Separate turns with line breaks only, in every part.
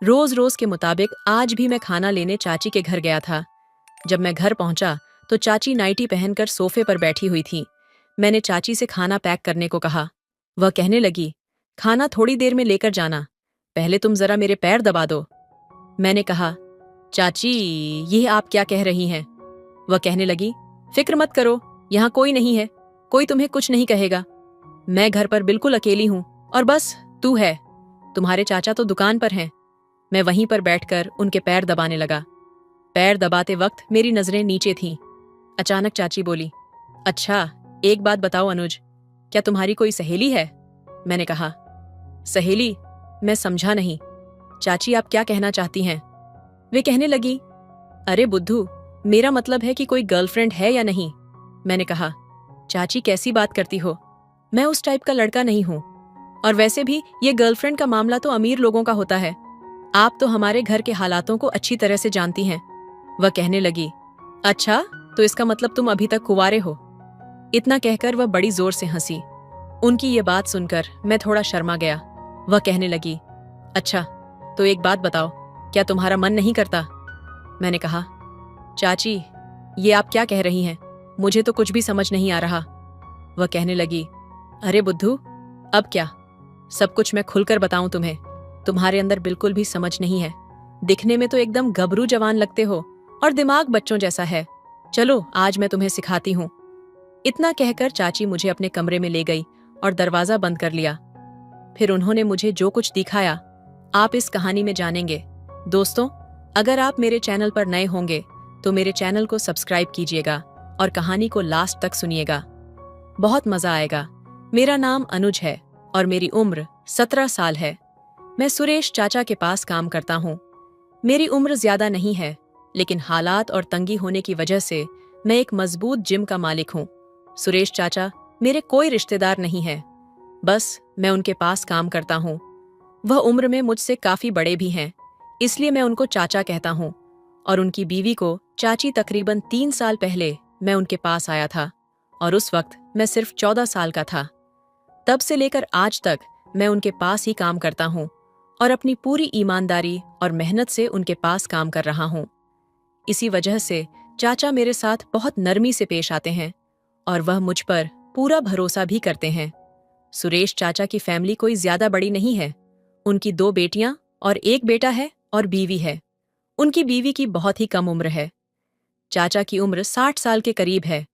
रोज रोज के मुताबिक आज भी मैं खाना लेने चाची के घर गया था। जब मैं घर पहुंचा तो चाची नाइटी पहनकर सोफे पर बैठी हुई थी। मैंने चाची से खाना पैक करने को कहा। वह कहने लगी, खाना थोड़ी देर में लेकर जाना, पहले तुम जरा मेरे पैर दबा दो। मैंने कहा, चाची ये आप क्या कह रही हैं? वह कहने लगी, फिक्र मत करो, यहाँ कोई नहीं है, कोई तुम्हें कुछ नहीं कहेगा। मैं घर पर बिल्कुल अकेली हूँ और बस तू है। तुम्हारे चाचा तो दुकान पर हैं। मैं वहीं पर बैठकर उनके पैर दबाने लगा। पैर दबाते वक्त मेरी नजरें नीचे थीं। अचानक चाची बोली, अच्छा एक बात बताओ अनुज, क्या तुम्हारी कोई सहेली है? मैंने कहा, सहेली? मैं समझा नहीं। चाची आप क्या कहना चाहती हैं? वे कहने लगी, अरे बुद्धू, मेरा मतलब है कि कोई गर्लफ्रेंड है या नहीं। मैंने कहा, चाची कैसी बात करती हो, मैं उस टाइप का लड़का नहीं हूं, और वैसे भी ये गर्लफ्रेंड का मामला तो अमीर लोगों का होता है। आप तो हमारे घर के हालातों को अच्छी तरह से जानती हैं। वह कहने लगी, अच्छा तो इसका मतलब तुम अभी तक कुंवारे हो। इतना कहकर वह बड़ी जोर से हंसी। उनकी ये बात सुनकर मैं थोड़ा शर्मा गया। वह कहने लगी, अच्छा तो एक बात बताओ, क्या तुम्हारा मन नहीं करता? मैंने कहा, चाची ये आप क्या कह रही हैं, मुझे तो कुछ भी समझ नहीं आ रहा। वह कहने लगी, अरे बुद्धू, अब क्या, सब कुछ मैं खुलकर बताऊं तुम्हें? तुम्हारे अंदर बिल्कुल भी समझ नहीं है। दिखने में तो एकदम गबरू जवान लगते हो और दिमाग बच्चों जैसा है। चलो आज मैं तुम्हें सिखाती हूँ। इतना कहकर चाची मुझे अपने कमरे में ले गई और दरवाजा बंद कर लिया। फिर उन्होंने मुझे जो कुछ दिखाया आप इस कहानी में जानेंगे। दोस्तों, अगर आप मेरे चैनल पर नए होंगे तो मेरे चैनल को सब्सक्राइब कीजिएगा और कहानी को लास्ट तक सुनिएगा, बहुत मजा आएगा। मेरा नाम अनुज है और मेरी उम्र 17 साल है। मैं सुरेश चाचा के पास काम करता हूँ। मेरी उम्र ज्यादा नहीं है, लेकिन हालात और तंगी होने की वजह से मैं एक मजबूत जिम का मालिक हूँ। सुरेश चाचा मेरे कोई रिश्तेदार नहीं है, बस मैं उनके पास काम करता हूँ। वह उम्र में मुझसे काफी बड़े भी हैं, इसलिए मैं उनको चाचा कहता हूँ। और उनकी बीवी को चाची तकरीबन 3 साल पहले मैं उनके पास आया था और उस वक्त मैं सिर्फ 14 साल का था। तब से लेकर आज तक मैं उनके पास ही काम करता हूँ और अपनी पूरी ईमानदारी और मेहनत से उनके पास काम कर रहा हूँ। इसी वजह से चाचा मेरे साथ बहुत नरमी से पेश आते हैं और वह मुझ पर पूरा भरोसा भी करते हैं। सुरेश चाचा की फैमिली कोई ज्यादा बड़ी नहीं है। उनकी 2 बेटियां और 1 बेटा है और बीवी है। उनकी बीवी की बहुत ही कम उम्र है। चाचा की उम्र 60 साल के करीब है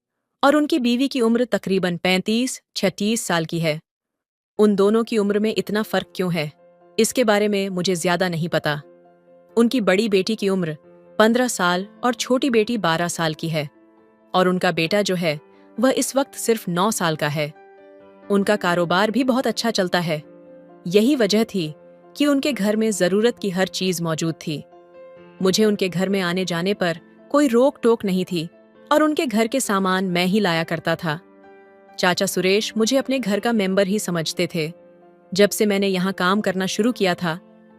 और उनकी बीवी की उम्र तकरीबन 35-36 साल की है। उन दोनों की उम्र में इतना फर्क क्यों है, इसके बारे में मुझे ज्यादा नहीं पता। उनकी बड़ी बेटी की उम्र 15 साल और छोटी बेटी 12 साल की है और उनका बेटा जो है वह इस वक्त सिर्फ 9 साल का है। उनका कारोबार भी बहुत अच्छा चलता है। यही वजह थी कि उनके घर में जरूरत की हर चीज मौजूद थी। मुझे उनके घर में आने जाने पर कोई रोक टोक नहीं थी और उनके घर के सामान मैं ही लाया करता था। चाचा सुरेश मुझे अपने घर का मेंबर ही समझते थे। जब से मैंने यहाँ काम करना शुरू किया था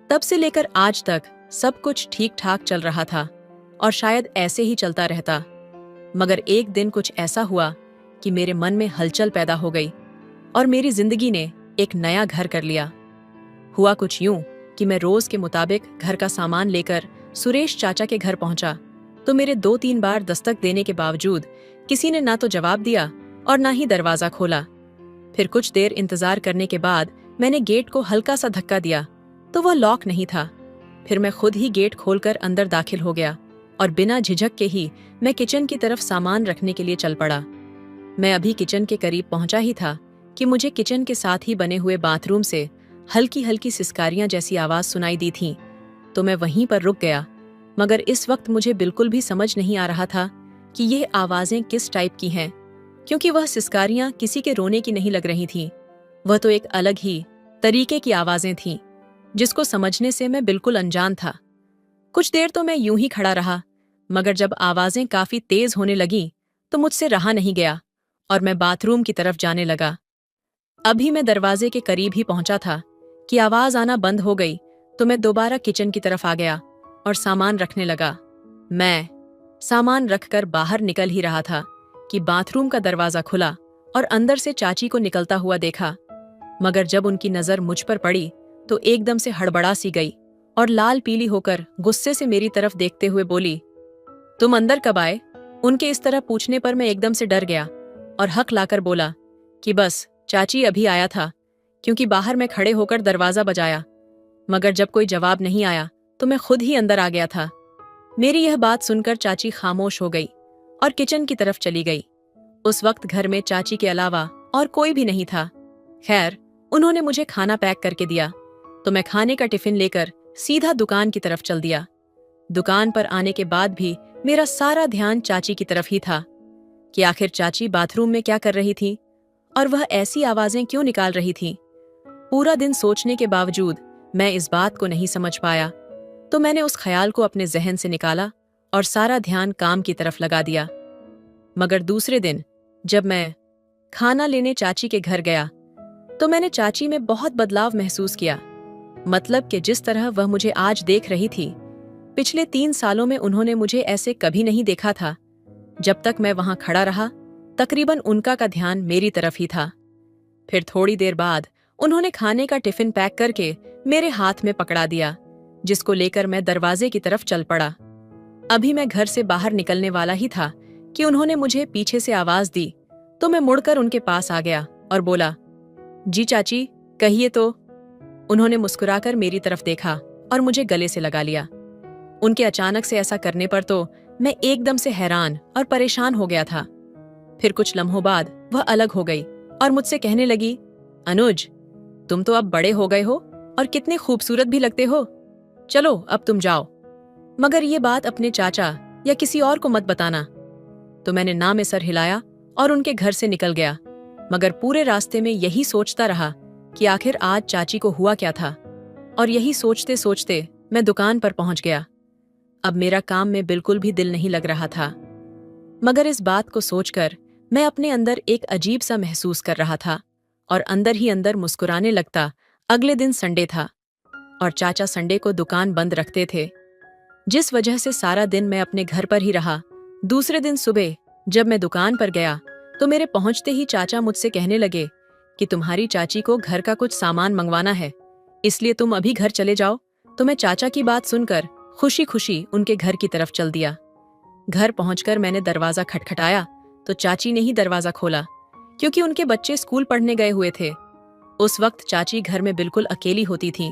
तब से लेकर आज तक सब कुछ ठीक ठाक चल रहा था और शायद ऐसे ही चलता रहता। मगर एक दिन कुछ ऐसा हुआ कि मेरे मन में हलचल पैदा हो गई और मेरी जिंदगी ने एक नया घर कर लिया। हुआ कुछ यूं कि मैं रोज के मुताबिक घर का सामान लेकर सुरेश चाचा के घर पहुंचा तो मेरे 2-3 बार दस्तक देने के बावजूद किसी ने ना तो जवाब दिया और ना ही दरवाजा खोला। फिर कुछ देर इंतजार करने के बाद मैंने गेट को हल्का सा धक्का दिया तो वह लॉक नहीं था। फिर मैं खुद ही गेट खोलकर अंदर दाखिल हो गया और बिना झिझक के ही मैं किचन की तरफ सामान रखने के लिए चल पड़ा। मैं अभी किचन के करीब पहुंचा ही था कि मुझे किचन के साथ ही बने हुए बाथरूम से हल्की हल्की सिसकारियां जैसी आवाज सुनाई दी थी, तो मैं वहीं पर रुक गया। मगर इस वक्त मुझे बिल्कुल भी समझ नहीं आ रहा था कि ये आवाजें किस टाइप की हैं, क्योंकि वह सिसकारियां किसी के रोने की नहीं लग रही थीं। वह तो एक अलग ही तरीके की आवाजें थीं जिसको समझने से मैं बिल्कुल अनजान था। कुछ देर तो मैं यूं ही खड़ा रहा, मगर जब आवाजें काफी तेज होने लगीं तो मुझसे रहा नहीं गया और मैं बाथरूम की तरफ जाने लगा। अभी मैं दरवाजे के करीब ही पहुंचा था कि आवाज आना बंद हो गई तो मैं दोबारा किचन की तरफ आ गया और सामान रखने लगा। मैं सामान रखकर बाहर निकल ही रहा था कि बाथरूम का दरवाजा खुला और अंदर से चाची को निकलता हुआ देखा। मगर जब उनकी नजर मुझ पर पड़ी तो एकदम से हड़बड़ा सी गई और लाल पीली होकर गुस्से से मेरी तरफ देखते हुए बोली, तुम अंदर कब आए? उनके इस तरह पूछने पर मैं एकदम से डर गया और हक लाकर बोला कि बस चाची अभी आया था, क्योंकि बाहर मैं खड़े होकर दरवाजा बजाया, मगर जब कोई जवाब नहीं आया तो मैं खुद ही अंदर आ गया था। मेरी यह बात सुनकर चाची खामोश हो गई और किचन की तरफ चली गई। उस वक्त घर में चाची के अलावा और कोई भी नहीं था। खैर, उन्होंने मुझे खाना पैक करके दिया तो मैं खाने का टिफिन लेकर सीधा दुकान की तरफ चल दिया। दुकान पर आने के बाद भी मेरा सारा ध्यान चाची की तरफ ही था कि आखिर चाची बाथरूम में क्या कर रही थी और वह ऐसी आवाजें क्यों निकाल रही थी। पूरा दिन सोचने के बावजूद मैं इस बात को नहीं समझ पाया, तो मैंने उस ख्याल को अपने जहन से निकाला और सारा ध्यान काम की तरफ लगा दिया। मगर दूसरे दिन जब मैं खाना लेने चाची के घर गया तो मैंने चाची में बहुत बदलाव महसूस किया। मतलब कि जिस तरह वह मुझे आज देख रही थी, पिछले 3 सालों में उन्होंने मुझे ऐसे कभी नहीं देखा था। जब तक मैं वहां खड़ा रहा, तकरीबन उनका का ध्यान मेरी तरफ ही था। फिर थोड़ी देर बाद उन्होंने खाने का टिफिन पैक करके मेरे हाथ में पकड़ा दिया, जिसको लेकर मैं दरवाजे की तरफ चल पड़ा। अभी मैं घर से बाहर निकलने वाला ही था कि उन्होंने मुझे पीछे से आवाज दी, तो मैं मुड़कर उनके पास आ गया और बोला, जी चाची, कहिए तो। उन्होंने मुस्कुराकर मेरी तरफ देखा और मुझे गले से लगा लिया। उनके अचानक से ऐसा करने पर तो मैं एकदम से हैरान और परेशान हो गया था। फिर कुछ लम्हों बाद वह अलग हो गई और मुझसे कहने लगी, अनुज, तुम तो अब बड़े हो गए हो और कितने खूबसूरत भी लगते हो। चलो अब तुम जाओ, मगर ये बात अपने चाचा या किसी और को मत बताना। तो मैंने ना में सर हिलाया और उनके घर से निकल गया, मगर पूरे रास्ते में यही सोचता रहा कि आखिर आज चाची को हुआ क्या था। और यही सोचते सोचते मैं दुकान पर पहुंच गया। अब मेरा काम में बिल्कुल भी दिल नहीं लग रहा था, मगर इस बात को सोचकर मैं अपने अंदर एक अजीब सा महसूस कर रहा था और अंदर ही अंदर मुस्कुराने लगता। अगले दिन संडे था और चाचा संडे को दुकान बंद रखते थे, जिस वजह से सारा दिन मैं अपने घर पर ही रहा। दूसरे दिन सुबह जब मैं दुकान पर गया तो मेरे पहुंचते ही चाचा मुझसे कहने लगे कि तुम्हारी चाची को घर का कुछ सामान मंगवाना है, इसलिए तुम अभी घर चले जाओ। तो मैं चाचा की बात सुनकर खुशी खुशी उनके घर की तरफ चल दिया। घर पहुंचकर मैंने दरवाजा खटखटाया तो चाची ने ही दरवाजा खोला, क्योंकि उनके बच्चे स्कूल पढ़ने गए हुए थे। उस वक्त चाची घर में बिल्कुल अकेली होती थी।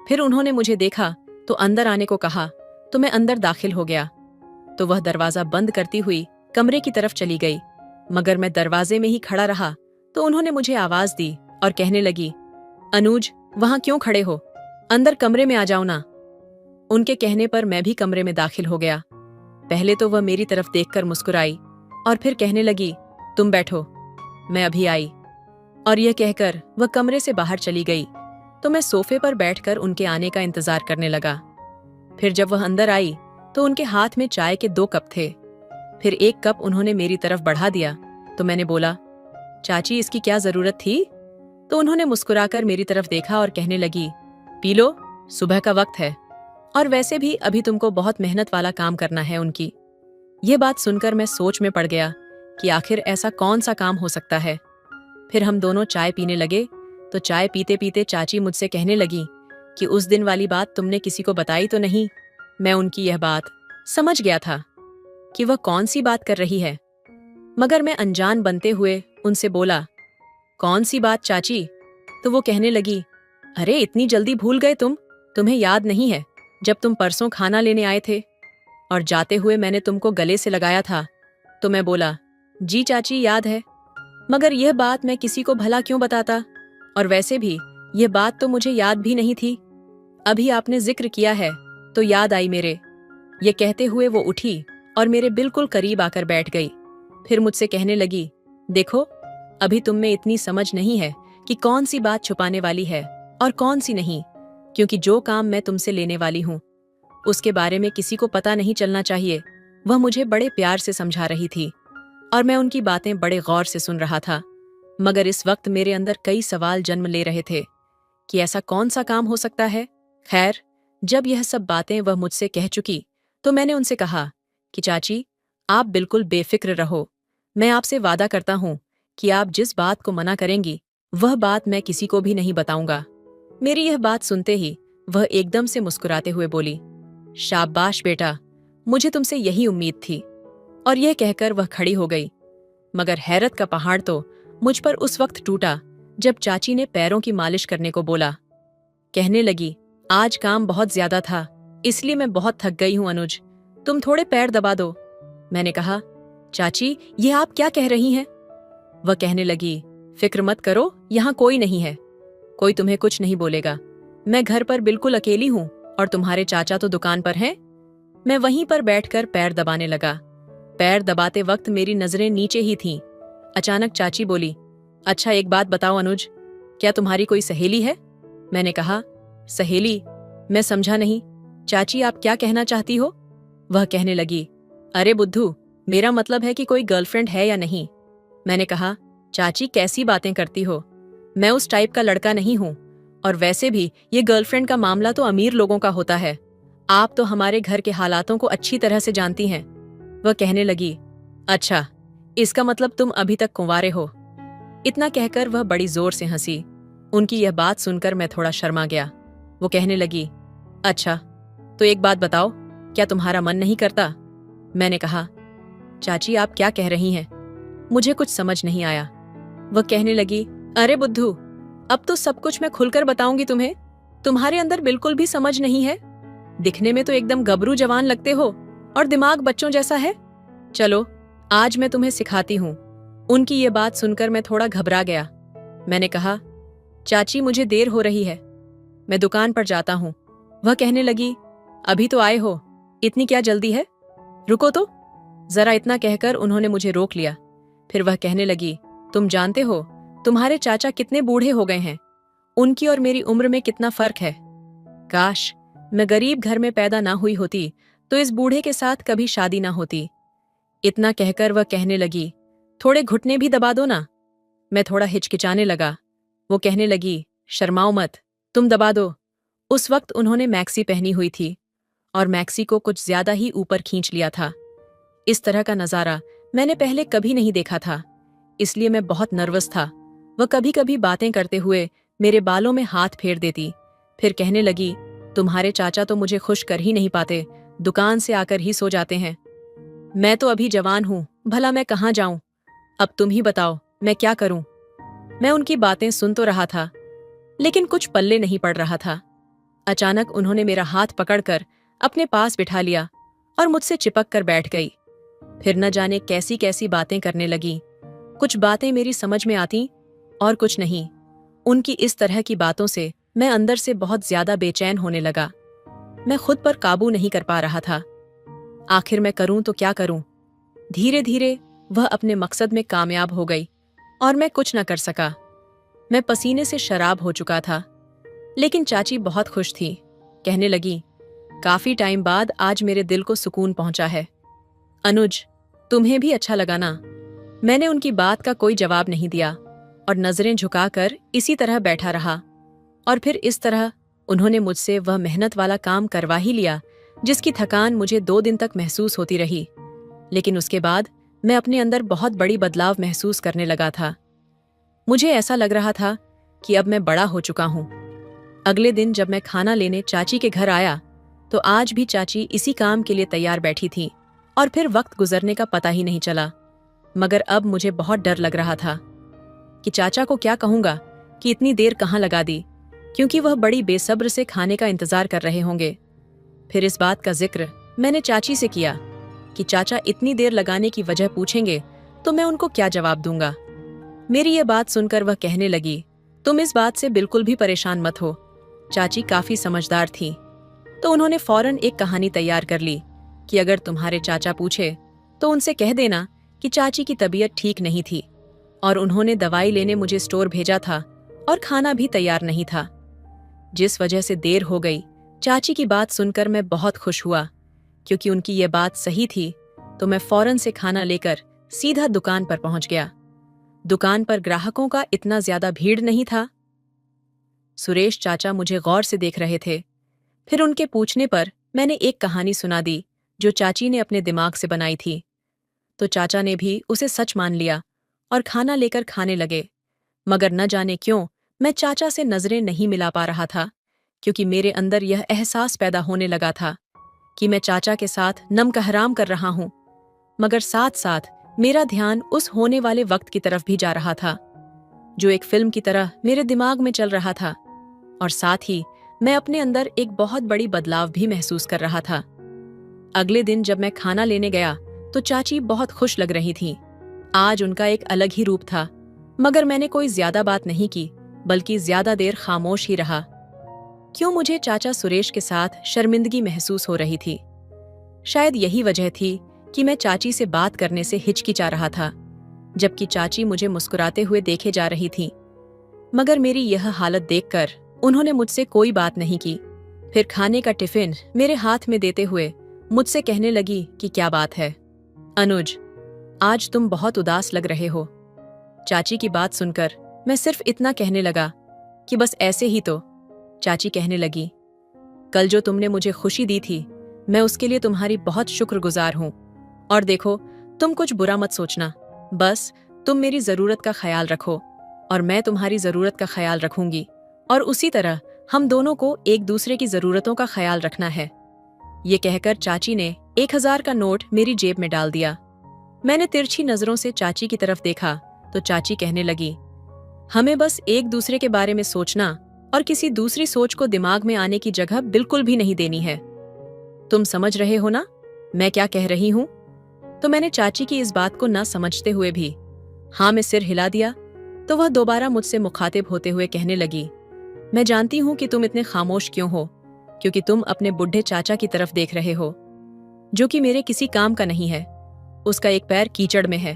फिर उन्होंने मुझे देखा तो अंदर आने को कहा, तो मैं अंदर दाखिल हो गया। तो वह दरवाजा बंद करती हुई कमरे की तरफ चली गई, मगर मैं दरवाजे में ही खड़ा रहा तो उन्होंने मुझे आवाज दी और कहने लगी, अनुज, वहां क्यों खड़े हो? अंदर कमरे में आ जाओ ना। उनके कहने पर मैं भी कमरे में दाखिल हो गया। पहले तो वह मेरी तरफ देखकर मुस्कुराई और फिर कहने लगी, तुम बैठो, मैं अभी आई। और यह कहकर वह कमरे से बाहर चली गई तो मैं सोफे पर बैठकर उनके आने का इंतजार करने लगा। फिर जब वह अंदर आई तो उनके हाथ में चाय के 2 कप थे। फिर एक कप उन्होंने मेरी तरफ बढ़ा दिया तो मैंने बोला, चाची, इसकी क्या जरूरत थी? तो उन्होंने मुस्कुराकर मेरी तरफ देखा और कहने लगी, पी लो, सुबह का वक्त है और वैसे भी अभी तुमको बहुत मेहनत वाला काम करना है उनकी। ये बात सुनकर मैं सोच में पड़ गया कि आखिर ऐसा कौन सा काम हो सकता है। फिर हम दोनों चाय पीने लगे तो चाय पीते पीते चाची मुझसे कहने लगी कि उस दिन वाली बात तुमने किसी को बताई तो नहीं? मैं उनकी यह बात समझ गया था कि वह कौन सी बात कर रही है, मगर मैं अनजान बनते हुए उनसे बोला, कौन सी बात चाची? तो वो कहने लगी, अरे इतनी जल्दी भूल गए तुम? तुम्हें याद नहीं है जब तुम परसों खाना लेने आए थे और जाते हुए मैंने तुमको गले से लगाया था? तो मैं बोला, जी चाची, याद है, मगर यह बात मैं किसी को भला क्यों बताता, और वैसे भी यह बात तो मुझे याद भी नहीं थी। अभी आपने जिक्र किया है तो याद आई मेरे। ये कहते हुए वो उठी और मेरे बिल्कुल करीब आकर बैठ गई। फिर मुझसे कहने लगी, देखो, अभी तुम में इतनी समझ नहीं है कि कौन सी बात छुपाने वाली है और कौन सी नहीं, क्योंकि जो काम मैं तुमसे लेने वाली हूँ उसके बारे में किसी को पता नहीं चलना चाहिए। वह मुझे बड़े प्यार से समझा रही थी और मैं उनकी बातें बड़े गौर से सुन रहा था, मगर इस वक्त मेरे अंदर कई सवाल जन्म ले रहे थे कि ऐसा कौन सा काम हो सकता है। खैर, जब यह सब बातें वह मुझसे कह चुकी तो मैंने उनसे कहा कि चाची, आप बिल्कुल बेफिक्र रहो। मैं आपसे वादा करता हूँ कि आप जिस बात को मना करेंगी वह बात मैं किसी को भी नहीं बताऊंगा। मेरी यह बात सुनते ही वह एकदम से मुस्कुराते हुए बोली, शाबाश बेटा, मुझे तुमसे यही उम्मीद थी। और यह कहकर वह खड़ी हो गई। मगर हैरत का पहाड़ तो मुझ पर उस वक्त टूटा जब चाची ने पैरों की मालिश करने को बोला। कहने लगी, आज काम बहुत ज्यादा था, इसलिए मैं बहुत थक गई हूं अनुज, तुम थोड़े पैर दबा दो। मैंने कहा, चाची ये आप क्या कह रही हैं? वह कहने लगी, फिक्र मत करो, यहां कोई नहीं है, कोई तुम्हें कुछ नहीं बोलेगा। मैं घर पर बिल्कुल अकेली हूं और तुम्हारे चाचा तो दुकान पर हैं। मैं वहीं पर बैठकर पैर दबाने लगा। पैर दबाते वक्त मेरी नजरें नीचे ही थीं। अचानक चाची बोली, अच्छा एक बात बताओ अनुज, क्या तुम्हारी कोई सहेली है? मैंने कहा, सहेली? मैं समझा नहीं, चाची आप क्या कहना चाहती हो? वह कहने लगी, अरे बुद्धू, मेरा मतलब है कि कोई गर्लफ्रेंड है या नहीं। मैंने कहा, चाची कैसी बातें करती हो, मैं उस टाइप का लड़का नहीं हूं, और वैसे भी ये गर्लफ्रेंड का मामला तो अमीर लोगों का होता है, आप तो हमारे घर के हालातों को अच्छी तरह से जानती हैं। वह कहने लगी, अच्छा, इसका मतलब तुम अभी तक कुंवारे हो। इतना कहकर वह बड़ी जोर से हंसी। उनकी यह बात सुनकर मैं थोड़ा शर्मा गया। वो कहने लगी, अच्छा तो एक बात बताओ, क्या तुम्हारा मन नहीं करता? मैंने कहा, चाची आप क्या कह रही हैं? मुझे कुछ समझ नहीं आया। वह कहने लगी, अरे बुद्धू, अब तो सब कुछ मैं खुलकर बताऊंगी तुम्हें, तुम्हारे अंदर बिल्कुल भी समझ नहीं है, दिखने में तो एकदम गबरू जवान लगते हो और दिमाग बच्चों जैसा है। चलो आज मैं तुम्हें सिखाती हूँ। उनकी ये बात सुनकर मैं थोड़ा घबरा गया। मैंने कहा, चाची मुझे देर हो रही है, मैं दुकान पर जाता हूँ। वह कहने लगी, अभी तो आए हो, इतनी क्या जल्दी है, रुको तो जरा। इतना कहकर उन्होंने मुझे रोक लिया। फिर वह कहने लगी, तुम जानते हो तुम्हारे चाचा कितने बूढ़े हो गए हैं, उनकी और मेरी उम्र में कितना फर्क है। काश मैं गरीब घर में पैदा ना हुई होती तो इस बूढ़े के साथ कभी शादी ना होती। इतना कहकर वह कहने लगी, थोड़े घुटने भी दबा दो ना। मैं थोड़ा हिचकिचाने लगा। वो कहने लगी, शर्माओ मत, तुम दबा दो। उस वक्त उन्होंने मैक्सी पहनी हुई थी और मैक्सी को कुछ ज्यादा ही ऊपर खींच लिया था। इस तरह का नजारा मैंने पहले कभी नहीं देखा था, इसलिए मैं बहुत नर्वस था। वह कभी कभी बातें करते हुए मेरे बालों में हाथ फेर देती, फिर कहने लगी, तुम्हारे चाचा तो मुझे खुश कर ही नहीं पाते, दुकान से आकर ही सो जाते हैं। मैं तो अभी जवान हूं, भला मैं कहाँ जाऊं? अब तुम ही बताओ मैं क्या करूं? मैं उनकी बातें सुन तो रहा था, लेकिन कुछ पल्ले नहीं पड़ रहा था। अचानक उन्होंने मेरा हाथ पकड़कर अपने पास बिठा लिया और मुझसे चिपक कर बैठ गई। फिर न जाने कैसी कैसी बातें करने लगी। कुछ बातें मेरी समझ में आती और कुछ नहीं। उनकी इस तरह की बातों से मैं अंदर से बहुत ज्यादा बेचैन होने लगा। मैं खुद पर काबू नहीं कर पा रहा था। आखिर मैं करूं तो क्या करूं? धीरे धीरे वह अपने मकसद में कामयाब हो गई और मैं कुछ न कर सका। मैं पसीने से शराब हो चुका था, लेकिन चाची बहुत खुश थी। कहने लगी, काफी टाइम बाद आज मेरे दिल को सुकून पहुंचा है। अनुज, तुम्हें भी अच्छा लगा ना? मैंने उनकी बात का कोई जवाब नहीं दिया और नजरें झुकाकर इसी तरह बैठा रहा। और फिर इस तरह उन्होंने मुझसे वह मेहनत वाला काम करवा ही लिया जिसकी थकान मुझे 2 दिन तक महसूस होती रही। लेकिन उसके बाद मैं अपने अंदर बहुत बड़ी बदलाव महसूस करने लगा था। मुझे ऐसा लग रहा था कि अब मैं बड़ा हो चुका हूं। अगले दिन जब मैं खाना लेने चाची के घर आया तो आज भी चाची इसी काम के लिए तैयार बैठी थी और फिर वक्त गुजरने का पता ही नहीं चला। मगर अब मुझे बहुत डर लग रहा था कि चाचा को क्या कहूंगा कि इतनी देर कहाँ लगा दी, क्योंकि वह बड़ी बेसब्र से खाने का इंतजार कर रहे होंगे। फिर इस बात का जिक्र मैंने चाची से किया कि चाचा इतनी देर लगाने की वजह पूछेंगे तो मैं उनको क्या जवाब दूंगा। मेरी ये बात सुनकर वह कहने लगी, तुम इस बात से बिल्कुल भी परेशान मत हो। चाची काफी समझदार थी, तो उन्होंने फौरन एक कहानी तैयार कर ली कि अगर तुम्हारे चाचा पूछे तो उनसे कह देना कि चाची की तबीयत ठीक नहीं थी और उन्होंने दवाई लेने मुझे स्टोर भेजा था और खाना भी तैयार नहीं था। जिस वजह से देर हो गई, चाची की बात सुनकर मैं बहुत खुश हुआ, क्योंकि उनकी ये बात सही थी। तो मैं फौरन से खाना लेकर सीधा दुकान पर पहुंच गया। दुकान पर ग्राहकों का इतना ज्यादा भीड़ नहीं था। सुरेश चाचा मुझे गौर से देख रहे थे। फिर उनके पूछने पर मैंने एक कहानी सुना दी जो चाची ने अपने दिमाग से बनाई थी। तो चाचा ने भी उसे सच मान लिया और खाना लेकर खाने लगे। मगर न जाने क्यों मैं चाचा से नजरें नहीं मिला पा रहा था, क्योंकि मेरे अंदर यह एहसास पैदा होने लगा था कि मैं चाचा के साथ नमक हराम कर रहा हूं, मगर साथ साथ मेरा ध्यान उस होने वाले वक्त की तरफ भी जा रहा था जो एक फिल्म की तरह मेरे दिमाग में चल रहा था। और साथ ही मैं अपने अंदर एक बहुत बड़ी बदलाव भी महसूस कर रहा था। अगले दिन जब मैं खाना लेने गया तो चाची बहुत खुश लग रही थीं। आज उनका एक अलग ही रूप था, मगर मैंने कोई ज्यादा बात नहीं की, बल्कि ज्यादा देर खामोश ही रहा। क्यों मुझे चाचा सुरेश के साथ शर्मिंदगी महसूस हो रही थी? शायद यही वजह थी कि मैं चाची से बात करने से हिचकिचा रहा था, जबकि चाची मुझे मुस्कुराते हुए देखे जा रही थी। मगर मेरी यह हालत देखकर उन्होंने मुझसे कोई बात नहीं की। फिर खाने का टिफिन मेरे हाथ में देते हुए मुझसे कहने लगी कि क्या बात है अनुज, आज तुम बहुत उदास लग रहे हो। चाची की बात सुनकर मैं सिर्फ इतना कहने लगा कि बस ऐसे ही तो। चाची कहने लगी, कल जो तुमने मुझे खुशी दी थी, मैं उसके लिए तुम्हारी बहुत शुक्रगुजार हूं। और देखो, तुम कुछ बुरा मत सोचना, बस तुम मेरी जरूरत का ख्याल रखो और मैं तुम्हारी जरूरत का ख्याल रखूंगी, और उसी तरह हम दोनों को एक दूसरे की जरूरतों का ख्याल रखना है। ये कहकर चाची ने 1000 का नोट मेरी जेब में डाल दिया। मैंने तिरछी नजरों से चाची की तरफ देखा तो चाची कहने लगी, हमें बस एक दूसरे के बारे में सोचना और किसी दूसरी सोच को दिमाग में आने की जगह बिल्कुल भी नहीं देनी है। तुम समझ रहे हो ना मैं क्या कह रही हूं? तो मैंने चाची की इस बात को ना समझते हुए भी हाँ में सिर हिला दिया। तो वह दोबारा मुझसे मुखातिब होते हुए कहने लगी, मैं जानती हूं कि तुम इतने खामोश क्यों हो, क्योंकि तुम अपने बुढ़े चाचा की तरफ देख रहे हो, जो कि मेरे किसी काम का नहीं है। उसका एक पैर कीचड़ में है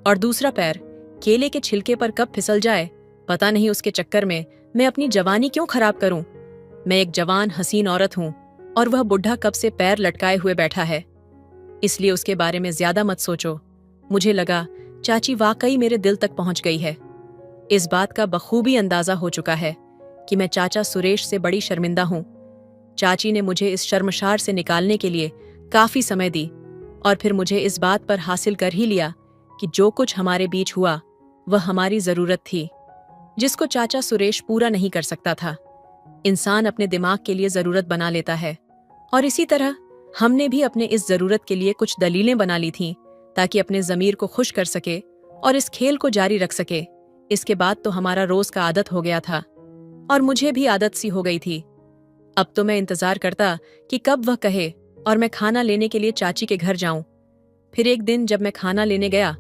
और दूसरा पैर केले के छिलके पर कब फिसल जाए पता नहीं। उसके चक्कर में मैं अपनी जवानी क्यों खराब करूं? मैं एक जवान हसीन औरत हूं और वह बुढ़ा कब से पैर लटकाए हुए बैठा है। इसलिए उसके बारे में ज्यादा मत सोचो। मुझे लगा चाची वाकई मेरे दिल तक पहुंच गई है। इस बात का बखूबी अंदाजा हो चुका है कि मैं चाचा सुरेश से बड़ी शर्मिंदा हूं। चाची ने मुझे इस शर्मशार से निकालने के लिए काफी समय दी और फिर मुझे इस बात पर हासिल कर ही लिया कि जो कुछ हमारे बीच हुआ वह हमारी जरूरत थी, जिसको चाचा सुरेश पूरा नहीं कर सकता था। इंसान अपने दिमाग के लिए जरूरत बना लेता है, और इसी तरह हमने भी अपने इस जरूरत के लिए कुछ दलीलें बना ली थीं ताकि अपने जमीर को खुश कर सके और इस खेल को जारी रख सके। इसके बाद तो हमारा रोज का आदत हो गया था और मुझे भी आदत सी हो गई थी। अब तो मैं इंतजार करता कि कब वह कहे और मैं खाना लेने के लिए चाची के घर जाऊं। फिर एक दिन जब मैं खाना लेने गया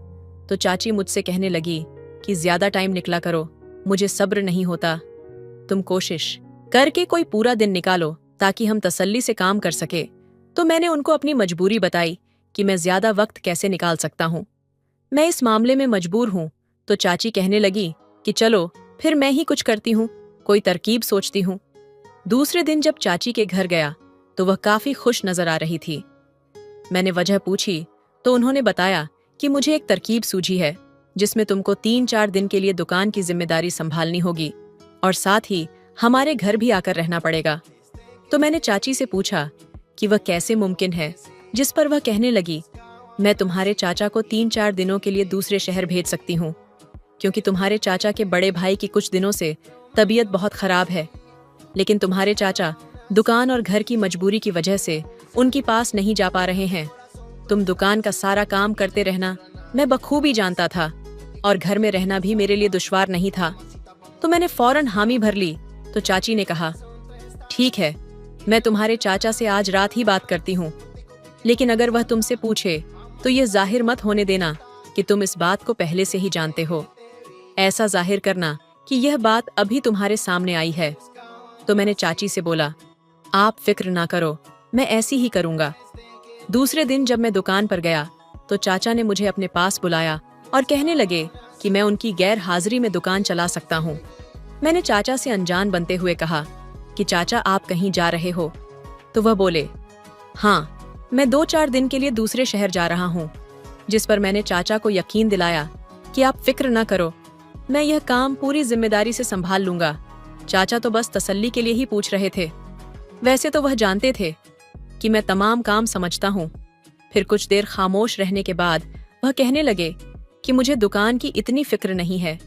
तो चाची मुझसे कहने लगी कि ज्यादा टाइम निकला करो, मुझे सब्र नहीं होता। तुम कोशिश करके कोई पूरा दिन निकालो ताकि हम तसल्ली से काम कर सके। तो मैंने उनको अपनी मजबूरी बताई कि मैं ज्यादा वक्त कैसे निकाल सकता हूँ, मैं इस मामले में मजबूर हूँ। तो चाची कहने लगी कि चलो फिर मैं ही कुछ करती हूँ, कोई तरकीब सोचती हूँ। दूसरे दिन जब चाची के घर गया तो वह काफी खुश नजर आ रही थी। मैंने वजह पूछी तो उन्होंने बताया कि मुझे एक तरकीब सूझी है जिसमें तुमको 3-4 दिन के लिए दुकान की जिम्मेदारी संभालनी होगी और साथ ही हमारे घर भी आकर रहना पड़ेगा। तो मैंने चाची से पूछा कि वह कैसे मुमकिन है, जिस पर वह कहने लगी, मैं तुम्हारे चाचा को 3-4 दिनों के लिए दूसरे शहर भेज सकती हूँ, क्योंकि तुम्हारे चाचा के बड़े भाई की कुछ दिनों से तबीयत बहुत खराब है। लेकिन तुम्हारे चाचा दुकान और घर की मजबूरी की वजह से उनके पास नहीं जा पा रहे हैं। तुम दुकान का सारा काम करते रहना मैं बखूबी जानता था और घर में रहना भी मेरे लिए दुश्वार नहीं था। तो मैंने फौरन हामी भर ली। तो चाची ने कहा, ठीक है, मैं तुम्हारे चाचा से आज रात ही बात करती हूँ, लेकिन अगर वह तुमसे पूछे तो ये जाहिर मत होने देना कि तुम इस बात को पहले से ही जानते हो। ऐसा जाहिर करना कि यह बात अभी तुम्हारे सामने आई है। तो मैंने चाची से बोला, आप फिक्र ना करो, मैं ऐसी ही करूंगा। दूसरे दिन जब मैं दुकान पर गया तो चाचा ने मुझे अपने पास बुलाया और कहने लगे कि मैं उनकी गैर हाजिरी में दुकान चला सकता हूँ। मैंने चाचा से अनजान बनते हुए कहा कि चाचा आप कहीं जा रहे हो? तो वह बोले, हाँ, मैं 2-4 दिन के लिए दूसरे शहर जा रहा हूँ। जिस पर मैंने चाचा को यकीन दिलाया कि आप फिक्र ना करो, मैं यह काम पूरी जिम्मेदारी से संभाल लूंगा। चाचा तो बस तसल्ली के लिए ही पूछ रहे थे, वैसे तो वह जानते थे कि मैं तमाम काम समझता हूँ। फिर कुछ देर खामोश रहने के बाद वह कहने लगे कि मुझे दुकान की इतनी फिक्र नहीं है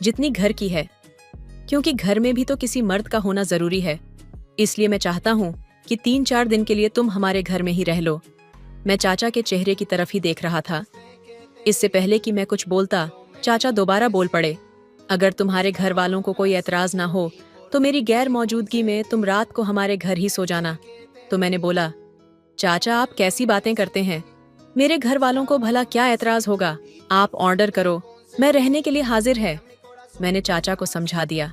जितनी घर की है, क्योंकि घर में भी तो किसी मर्द का होना जरूरी है। इसलिए मैं चाहता हूँ कि 3-4 दिन के लिए तुम हमारे घर में ही रह लो। मैं चाचा के चेहरे की तरफ ही देख रहा था। इससे पहले कि मैं कुछ बोलता, चाचा दोबारा बोल पड़े, अगर तुम्हारे घर वालों को कोई एतराज ना हो तो मेरी गैर मौजूदगी में तुम रात को हमारे घर ही सो जाना। तो मैंने बोला, चाचा आप कैसी बातें करते हैं, मेरे घर वालों को भला क्या एतराज होगा, आप ऑर्डर करो, मैं रहने के लिए हाजिर है। मैंने चाचा को समझा दिया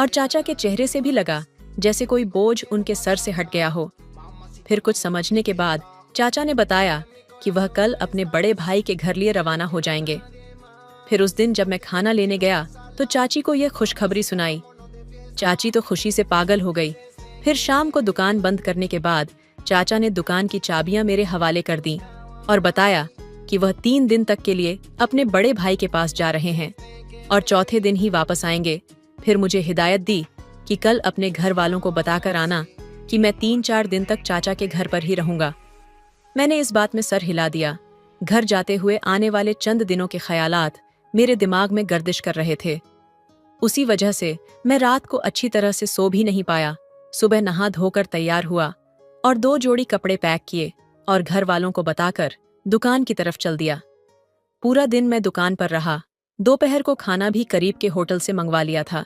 और चाचा के चेहरे से भी लगा जैसे कोई बोझ उनके सर से हट गया हो। फिर कुछ समझने के बाद चाचा ने बताया कि वह कल अपने बड़े भाई के घर लिए रवाना हो जाएंगे। फिर उस दिन जब मैं खाना लेने गया तो चाची को यह खुशखबरी सुनाई। चाची तो खुशी से पागल हो गई। फिर शाम को दुकान बंद करने के बाद चाचा ने दुकान की चाबियां मेरे हवाले कर दी और बताया कि वह 3 दिन तक के लिए अपने बड़े भाई के पास जा रहे हैं और चौथे दिन ही वापस आएंगे। फिर मुझे हिदायत दी कि कल अपने घर वालों को बताकर आना कि मैं 3-4 दिन तक चाचा के घर पर ही रहूंगा। मैंने इस बात में सर हिला दिया। घर जाते हुए आने वाले चंद दिनों के ख्यालात मेरे दिमाग में गर्दिश कर रहे थे। उसी वजह से मैं रात को अच्छी तरह से सो भी नहीं पाया। सुबह नहा धोकर तैयार हुआ और 2 जोड़ी कपड़े पैक किए और घर वालों को बताकर दुकान की तरफ चल दिया। पूरा दिन मैं दुकान पर रहा। दोपहर को खाना भी करीब के होटल से मंगवा लिया था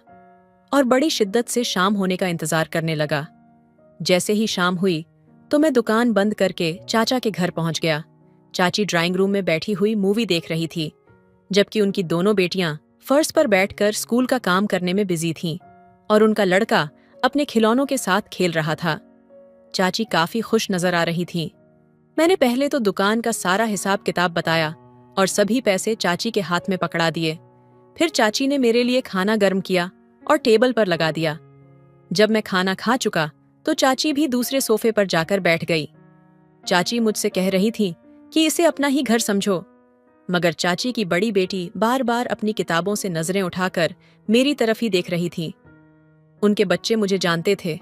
और बड़ी शिद्दत से शाम होने का इंतजार करने लगा। जैसे ही शाम हुई तो मैं दुकान बंद करके चाचा के घर पहुंच गया। चाची ड्राइंग रूम में बैठी हुई मूवी देख रही थी, जबकि उनकी दोनों बेटियां फर्श पर बैठकर स्कूल का काम करने में बिजी थीं और उनका लड़का अपने खिलौनों के साथ खेल रहा था। चाची काफी खुश नजर आ रही थी। मैंने पहले तो दुकान का सारा हिसाब किताब बताया और सभी पैसे चाची के हाथ में पकड़ा दिए। फिर चाची ने मेरे लिए खाना गर्म किया और टेबल पर लगा दिया। जब मैं खाना खा चुका तो चाची भी दूसरे सोफे पर जाकर बैठ गई। चाची मुझसे कह रही थी कि इसे अपना ही घर समझो, मगर चाची की बड़ी बेटी बार बार अपनी किताबों से नजरें उठाकर मेरी तरफ ही देख रही थी। उनके बच्चे मुझे जानते थे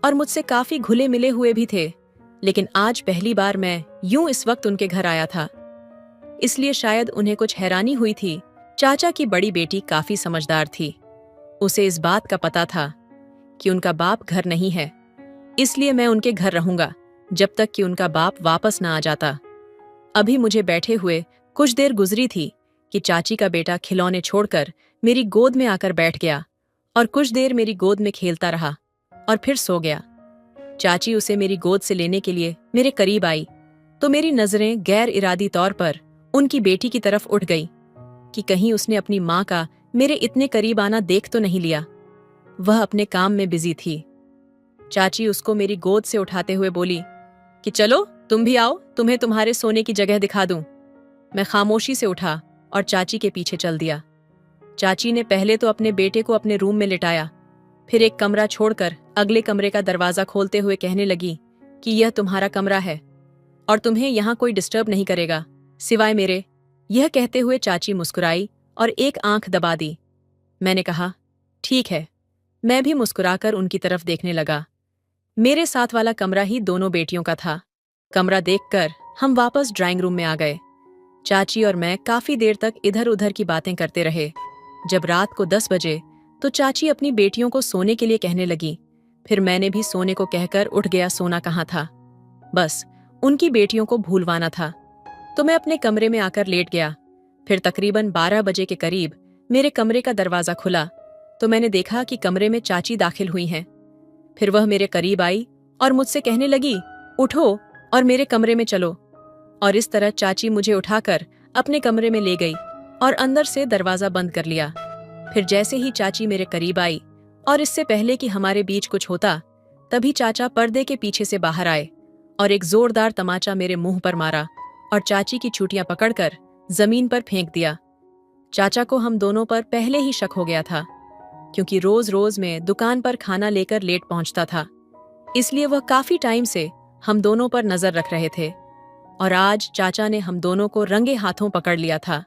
और मुझसे काफी घुले मिले हुए भी थे, लेकिन आज पहली बार मैं यूं इस वक्त उनके घर आया था, इसलिए शायद उन्हें कुछ हैरानी हुई थी। चाचा की बड़ी बेटी काफी समझदार थी। उसे इस बात का पता था कि उनका बाप घर नहीं है, इसलिए मैं उनके घर रहूंगा जब तक कि उनका बाप वापस ना आ जाता। अभी मुझे बैठे हुए कुछ देर गुजरी थी कि चाची का बेटा खिलौने छोड़कर मेरी गोद में आकर बैठ गया और कुछ देर मेरी गोद में खेलता रहा और फिर सो गया। चाची उसे मेरी गोद से लेने के लिए मेरे करीब आई तो मेरी नजरें गैर इरादी तौर पर उनकी बेटी की तरफ उठ गई कि कहीं उसने अपनी माँ का मेरे इतने करीब आना देख तो नहीं लिया। वह अपने काम में बिजी थी। चाची उसको मेरी गोद से उठाते हुए बोली कि चलो तुम भी आओ, तुम्हें तुम्हारे सोने की जगह दिखा दूं। मैं खामोशी से उठा और चाची के पीछे चल दिया। चाची ने पहले तो अपने बेटे को अपने रूम में लिटाया, फिर एक कमरा छोड़कर अगले कमरे का दरवाजा खोलते हुए कहने लगी कि यह तुम्हारा कमरा है और तुम्हें यहाँ कोई डिस्टर्ब नहीं करेगा सिवाय मेरे। यह कहते हुए चाची मुस्कुराई और एक आंख दबा दी। मैंने कहा, ठीक है। मैं भी मुस्कुराकर उनकी तरफ देखने लगा। मेरे साथ वाला कमरा ही दोनों बेटियों का था। कमरा देखकर हम वापस ड्राइंग रूम में आ गए। चाची और मैं काफी देर तक इधर उधर की बातें करते रहे। जब रात को 10 बजे तो चाची अपनी बेटियों को सोने के लिए कहने लगी। फिर मैंने भी सोने को कहकर उठ गया। सोना कहाँ था, बस उनकी बेटियों को भूलवाना था। तो मैं अपने कमरे में आकर लेट गया। फिर तकरीबन 12 बजे के करीब मेरे कमरे का दरवाजा खुला तो मैंने देखा कि कमरे में चाची दाखिल हुई हैं। फिर वह मेरे करीब आई और मुझसे कहने लगी, उठो और मेरे कमरे में चलो। और इस तरह चाची मुझे उठाकर अपने कमरे में ले गई और अंदर से दरवाजा बंद कर लिया। फिर जैसे ही चाची मेरे करीब आई और इससे पहले कि हमारे बीच कुछ होता, तभी चाचा पर्दे के पीछे से बाहर आए और एक जोरदार तमाचा मेरे मुंह पर मारा और चाची की चूटियां पकड़कर जमीन पर फेंक दिया। चाचा को हम दोनों पर पहले ही शक हो गया था, क्योंकि रोज रोज मैं दुकान पर खाना लेकर लेट पहुंचता था, इसलिए वह काफी टाइम से हम दोनों पर नजर रख रहे थे। और आज चाचा ने हम दोनों को रंगे हाथों पकड़ लिया था।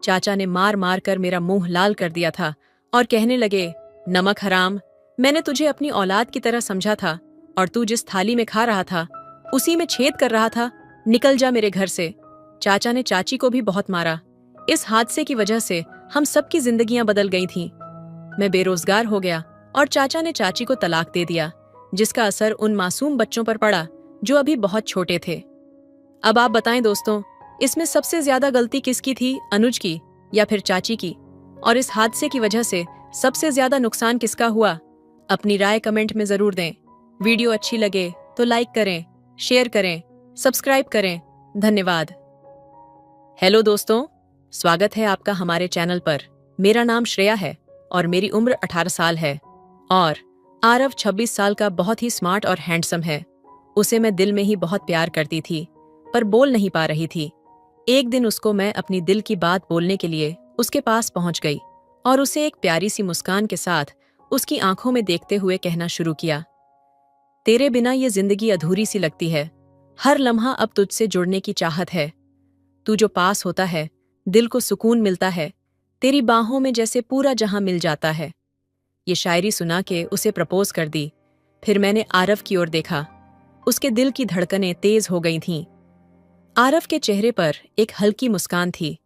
चाचा ने मार मार कर मेरा मुंह लाल कर दिया था और कहने लगे, नमक हराम, मैंने तुझे अपनी औलाद की तरह समझा था और तू जिस थाली में खा रहा था उसी में छेद कर रहा था। निकल जा मेरे घर से। चाचा ने चाची को भी बहुत मारा। इस हादसे की वजह से हम सबकी जिंदगियां बदल गई थीं। मैं बेरोजगार हो गया और चाचा ने चाची को तलाक दे दिया, जिसका असर उन मासूम बच्चों पर पड़ा जो अभी बहुत छोटे थे। अब आप बताएं दोस्तों, इसमें सबसे ज्यादा गलती किसकी थी, अनुज की या फिर चाची की? और इस हादसे की वजह से सबसे ज्यादा नुकसान किसका हुआ? अपनी राय कमेंट में जरूर दें। वीडियो अच्छी लगे तो लाइक करें, शेयर करें, सब्सक्राइब करें। धन्यवाद। हेलो दोस्तों, स्वागत है आपका हमारे चैनल पर। मेरा नाम श्रेया है और मेरी उम्र 18 साल है और आरव 26 साल का बहुत ही स्मार्ट और हैंडसम है। उसे मैं दिल में ही बहुत प्यार करती थी, पर बोल नहीं पा रही थी। एक दिन उसको मैं अपनी दिल की बात बोलने के लिए उसके पास पहुंच गई और उसे एक प्यारी सी मुस्कान के साथ उसकी आंखों में देखते हुए कहना शुरू किया, तेरे बिना ये जिंदगी अधूरी सी लगती है। हर लम्हा अब तुझसे जुड़ने की चाहत है। तू जो पास होता है, दिल को सुकून मिलता है। तेरी बाहों में जैसे पूरा जहां मिल जाता है। ये शायरी सुना के उसे प्रपोज कर दी। फिर मैंने आरव की ओर देखा। उसके दिल की धड़कनें तेज हो गई थीं। आरव के चेहरे पर एक हल्की मुस्कान थी,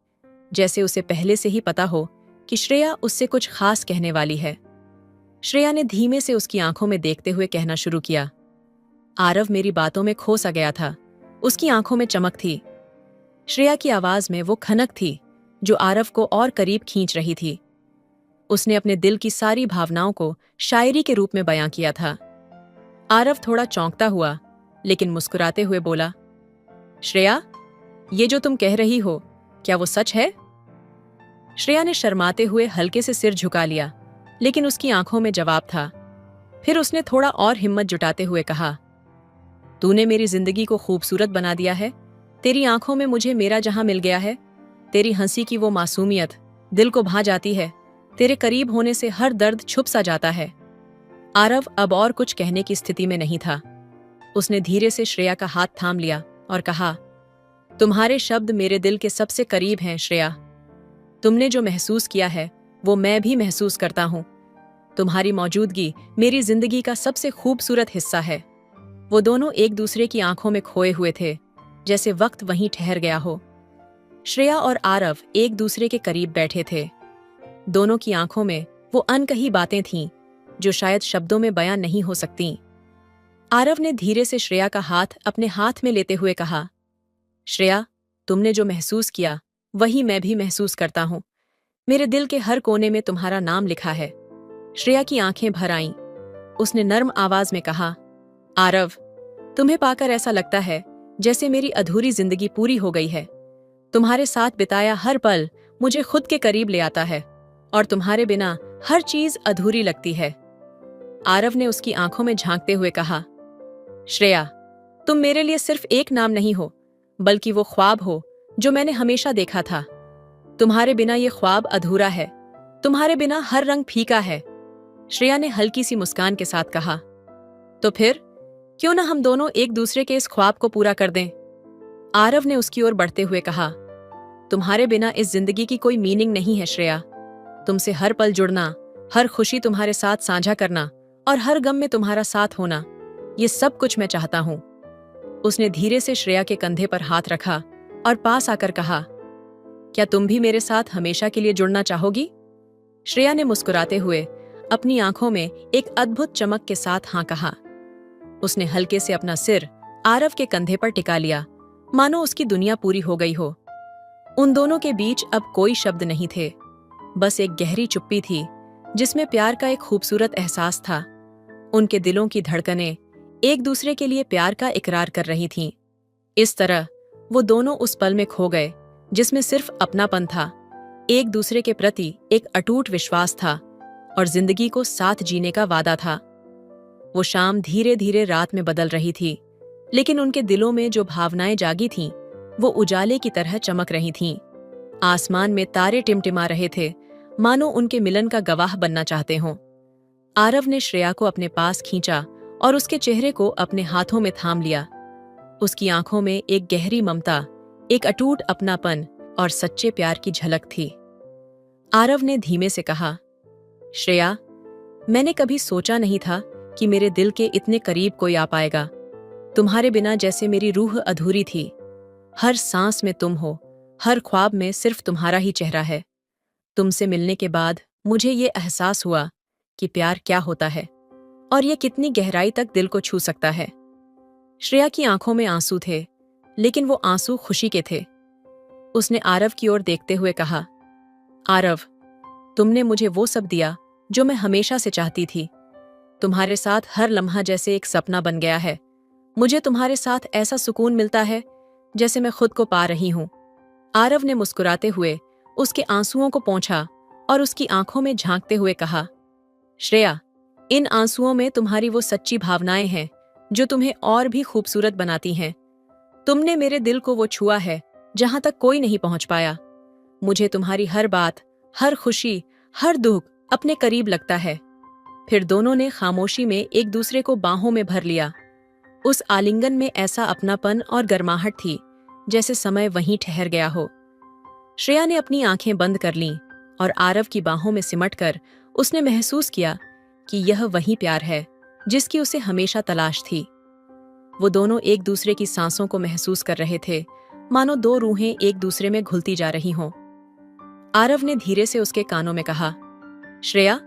जैसे उसे पहले से ही पता हो कि श्रेया उससे कुछ खास कहने वाली है। श्रेया ने धीमे से उसकी आंखों में देखते हुए कहना शुरू किया। आरव मेरी बातों में खो सा गया था। उसकी आंखों में चमक थी। श्रेया की आवाज में वो खनक थी जो आरव को और करीब खींच रही थी। उसने अपने दिल की सारी भावनाओं को शायरी के रूप में बयां किया था। आरव थोड़ा चौंकता हुआ, लेकिन मुस्कुराते हुए बोला, श्रेया, ये जो तुम कह रही हो, क्या वो सच है? श्रेया ने शर्माते हुए हल्के से सिर झुका लिया, लेकिन उसकी आंखों में जवाब था। फिर उसने थोड़ा और हिम्मत जुटाते हुए कहा, तूने मेरी जिंदगी को खूबसूरत बना दिया है। तेरी आंखों में मुझे मेरा जहां मिल गया है। तेरी हंसी की वो मासूमियत दिल को भा जाती है। तेरे करीब होने से हर दर्द छुप सा जाता है। आरव अब और कुछ कहने की स्थिति में नहीं था। उसने धीरे से श्रेया का हाथ थाम लिया और कहा, तुम्हारे शब्द मेरे दिल के सबसे करीब हैं श्रेया। तुमने जो महसूस किया है वो मैं भी महसूस करता हूं। तुम्हारी मौजूदगी मेरी जिंदगी का सबसे खूबसूरत हिस्सा है। वो दोनों एक दूसरे की आंखों में खोए हुए थे, जैसे वक्त वहीं ठहर गया हो। श्रेया और आरव एक दूसरे के करीब बैठे थे। दोनों की आंखों में वो अनकही बातें थीं जो शायद शब्दों में बयां नहीं हो सकतीं। आरव ने धीरे से श्रेया का हाथ अपने हाथ में लेते हुए कहा, श्रेया, तुमने जो महसूस किया वही मैं भी महसूस करता हूं। मेरे दिल के हर कोने में तुम्हारा नाम लिखा है। श्रेया की आंखें भर आईं। उसने नर्म आवाज में कहा, आरव, तुम्हें पाकर ऐसा लगता है जैसे मेरी अधूरी जिंदगी पूरी हो गई है। तुम्हारे साथ बिताया हर पल मुझे खुद के करीब ले आता है और तुम्हारे बिना हर चीज अधूरी लगती है। आरव ने उसकी आंखों में झांकते हुए कहा, श्रेया, तुम मेरे लिए सिर्फ एक नाम नहीं हो, बल्कि वो ख्वाब हो जो मैंने हमेशा देखा था। तुम्हारे बिना ये ख्वाब अधूरा है। तुम्हारे बिना हर रंग फीका है। श्रेया ने हल्की सी मुस्कान के साथ कहा, तो फिर क्यों ना हम दोनों एक दूसरे के इस ख्वाब को पूरा कर दें? आरव ने उसकी ओर बढ़ते हुए कहा, तुम्हारे बिना इस जिंदगी की कोई मीनिंग नहीं है श्रेया। तुमसे हर पल जुड़ना, हर खुशी तुम्हारे साथ साझा करना और हर गम में तुम्हारा साथ होना, ये सब कुछ मैं चाहता हूं। उसने धीरे से श्रेया के कंधे पर हाथ रखा और पास आकर कहा, क्या तुम भी मेरे साथ हमेशा के लिए जुड़ना चाहोगी? श्रेया ने मुस्कुराते हुए अपनी आंखों में एक अद्भुत चमक के साथ हाँ कहा। उसने हल्के से अपना सिर आरव के कंधे पर टिका लिया, मानो उसकी दुनिया पूरी हो गई हो। उन दोनों के बीच अब कोई शब्द नहीं थे, बस एक गहरी चुप्पी थी जिसमें प्यार का एक खूबसूरत एहसास था। उनके दिलों की धड़कनें एक दूसरे के लिए प्यार का इकरार कर रही थीं। इस तरह वो दोनों उस पल में खो गए जिसमें सिर्फ अपनापन था, एक दूसरे के प्रति एक अटूट विश्वास था और जिंदगी को साथ जीने का वादा था। वो शाम धीरे धीरे रात में बदल रही थी, लेकिन उनके दिलों में जो भावनाएं जागी थीं, वो उजाले की तरह चमक रही थीं। आसमान में तारे टिमटिमा रहे थे, मानो उनके मिलन का गवाह बनना चाहते हों। आरव ने श्रेया को अपने पास खींचा और उसके चेहरे को अपने हाथों में थाम लिया। उसकी आंखों में एक गहरी ममता, एक अटूट अपनापन और सच्चे प्यार की झलक थी। आरव ने धीमे से कहा, श्रेया, मैंने कभी सोचा नहीं था कि मेरे दिल के इतने करीब कोई आ पाएगा। तुम्हारे बिना जैसे मेरी रूह अधूरी थी। हर सांस में तुम हो, हर ख्वाब में सिर्फ तुम्हारा ही चेहरा है। तुमसे मिलने के बाद मुझे ये एहसास हुआ कि प्यार क्या होता है और ये कितनी गहराई तक दिल को छू सकता है। श्रेया की आंखों में आंसू थे, लेकिन वो आंसू खुशी के थे। उसने आरव की ओर देखते हुए कहा, आरव, तुमने मुझे वो सब दिया जो मैं हमेशा से चाहती थी। तुम्हारे साथ हर लम्हा जैसे एक सपना बन गया है। मुझे तुम्हारे साथ ऐसा सुकून मिलता है जैसे मैं खुद को पा रही हूं। आरव ने मुस्कुराते हुए उसके आंसुओं को पोंछा और उसकी आंखों में झांकते हुए कहा, श्रेया, इन आंसुओं में तुम्हारी वो सच्ची भावनाएं हैं जो तुम्हें और भी खूबसूरत बनाती हैं। तुमने मेरे दिल को वो छुआ है जहां तक कोई नहीं पहुंच पाया। मुझे तुम्हारी हर बात, हर खुशी, हर दुख अपने करीब लगता है। फिर दोनों ने खामोशी में एक दूसरे को बाहों में भर लिया। उस आलिंगन में ऐसा अपनापन और गर्माहट थी जैसे समय वहीं ठहर गया हो। श्रेया ने अपनी आंखें बंद कर लीं और आरव की बाहों में सिमटकर उसने महसूस किया कि यह वही प्यार है जिसकी उसे हमेशा तलाश थी। वो दोनों एक दूसरे की सांसों को महसूस कर रहे थे, मानो दो रूहें एक दूसरे में घुलती जा रही हों। आरव ने धीरे से उसके कानों में कहा, श्रेया,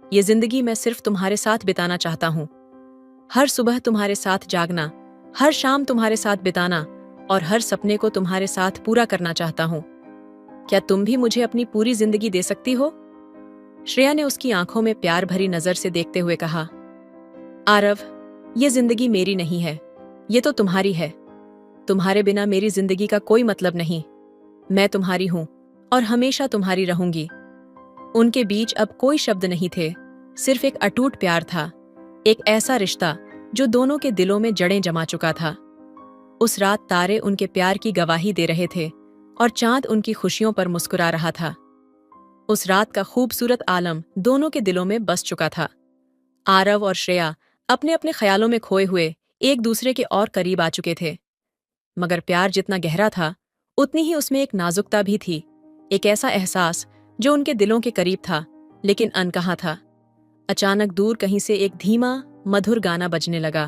ये जिंदगी मैं सिर्फ तुम्हारे साथ बिताना चाहता हूं। हर सुबह तुम्हारे साथ जागना, हर शाम तुम्हारे साथ बिताना और हर सपने को तुम्हारे साथ पूरा करना चाहता हूं। क्या तुम भी मुझे अपनी पूरी जिंदगी दे सकती हो? श्रेया ने उसकी आंखों में प्यार भरी नजर से देखते हुए कहा, आरव, ये जिंदगी मेरी नहीं है, ये तो तुम्हारी है। तुम्हारे बिना मेरी जिंदगी का कोई मतलब नहीं। मैं तुम्हारी हूं और हमेशा तुम्हारी रहूंगी। उनके बीच अब कोई शब्द नहीं थे, सिर्फ एक अटूट प्यार था, एक ऐसा रिश्ता जो दोनों के दिलों में जड़ें जमा चुका था। उस रात तारे उनके प्यार की गवाही दे रहे थे और चांद उनकी खुशियों पर मुस्कुरा रहा था। उस रात का खूबसूरत आलम दोनों के दिलों में बस चुका था। आरव और श्रेया अपने अपने ख्यालों में खोए हुए एक दूसरे के और करीब आ चुके थे। मगर प्यार जितना गहरा था, उतनी ही उसमें एक नाजुकता भी थी, एक ऐसा एहसास जो उनके दिलों के करीब था लेकिन अनकहा था। अचानक दूर कहीं से एक धीमा, मधुर गाना बजने लगा।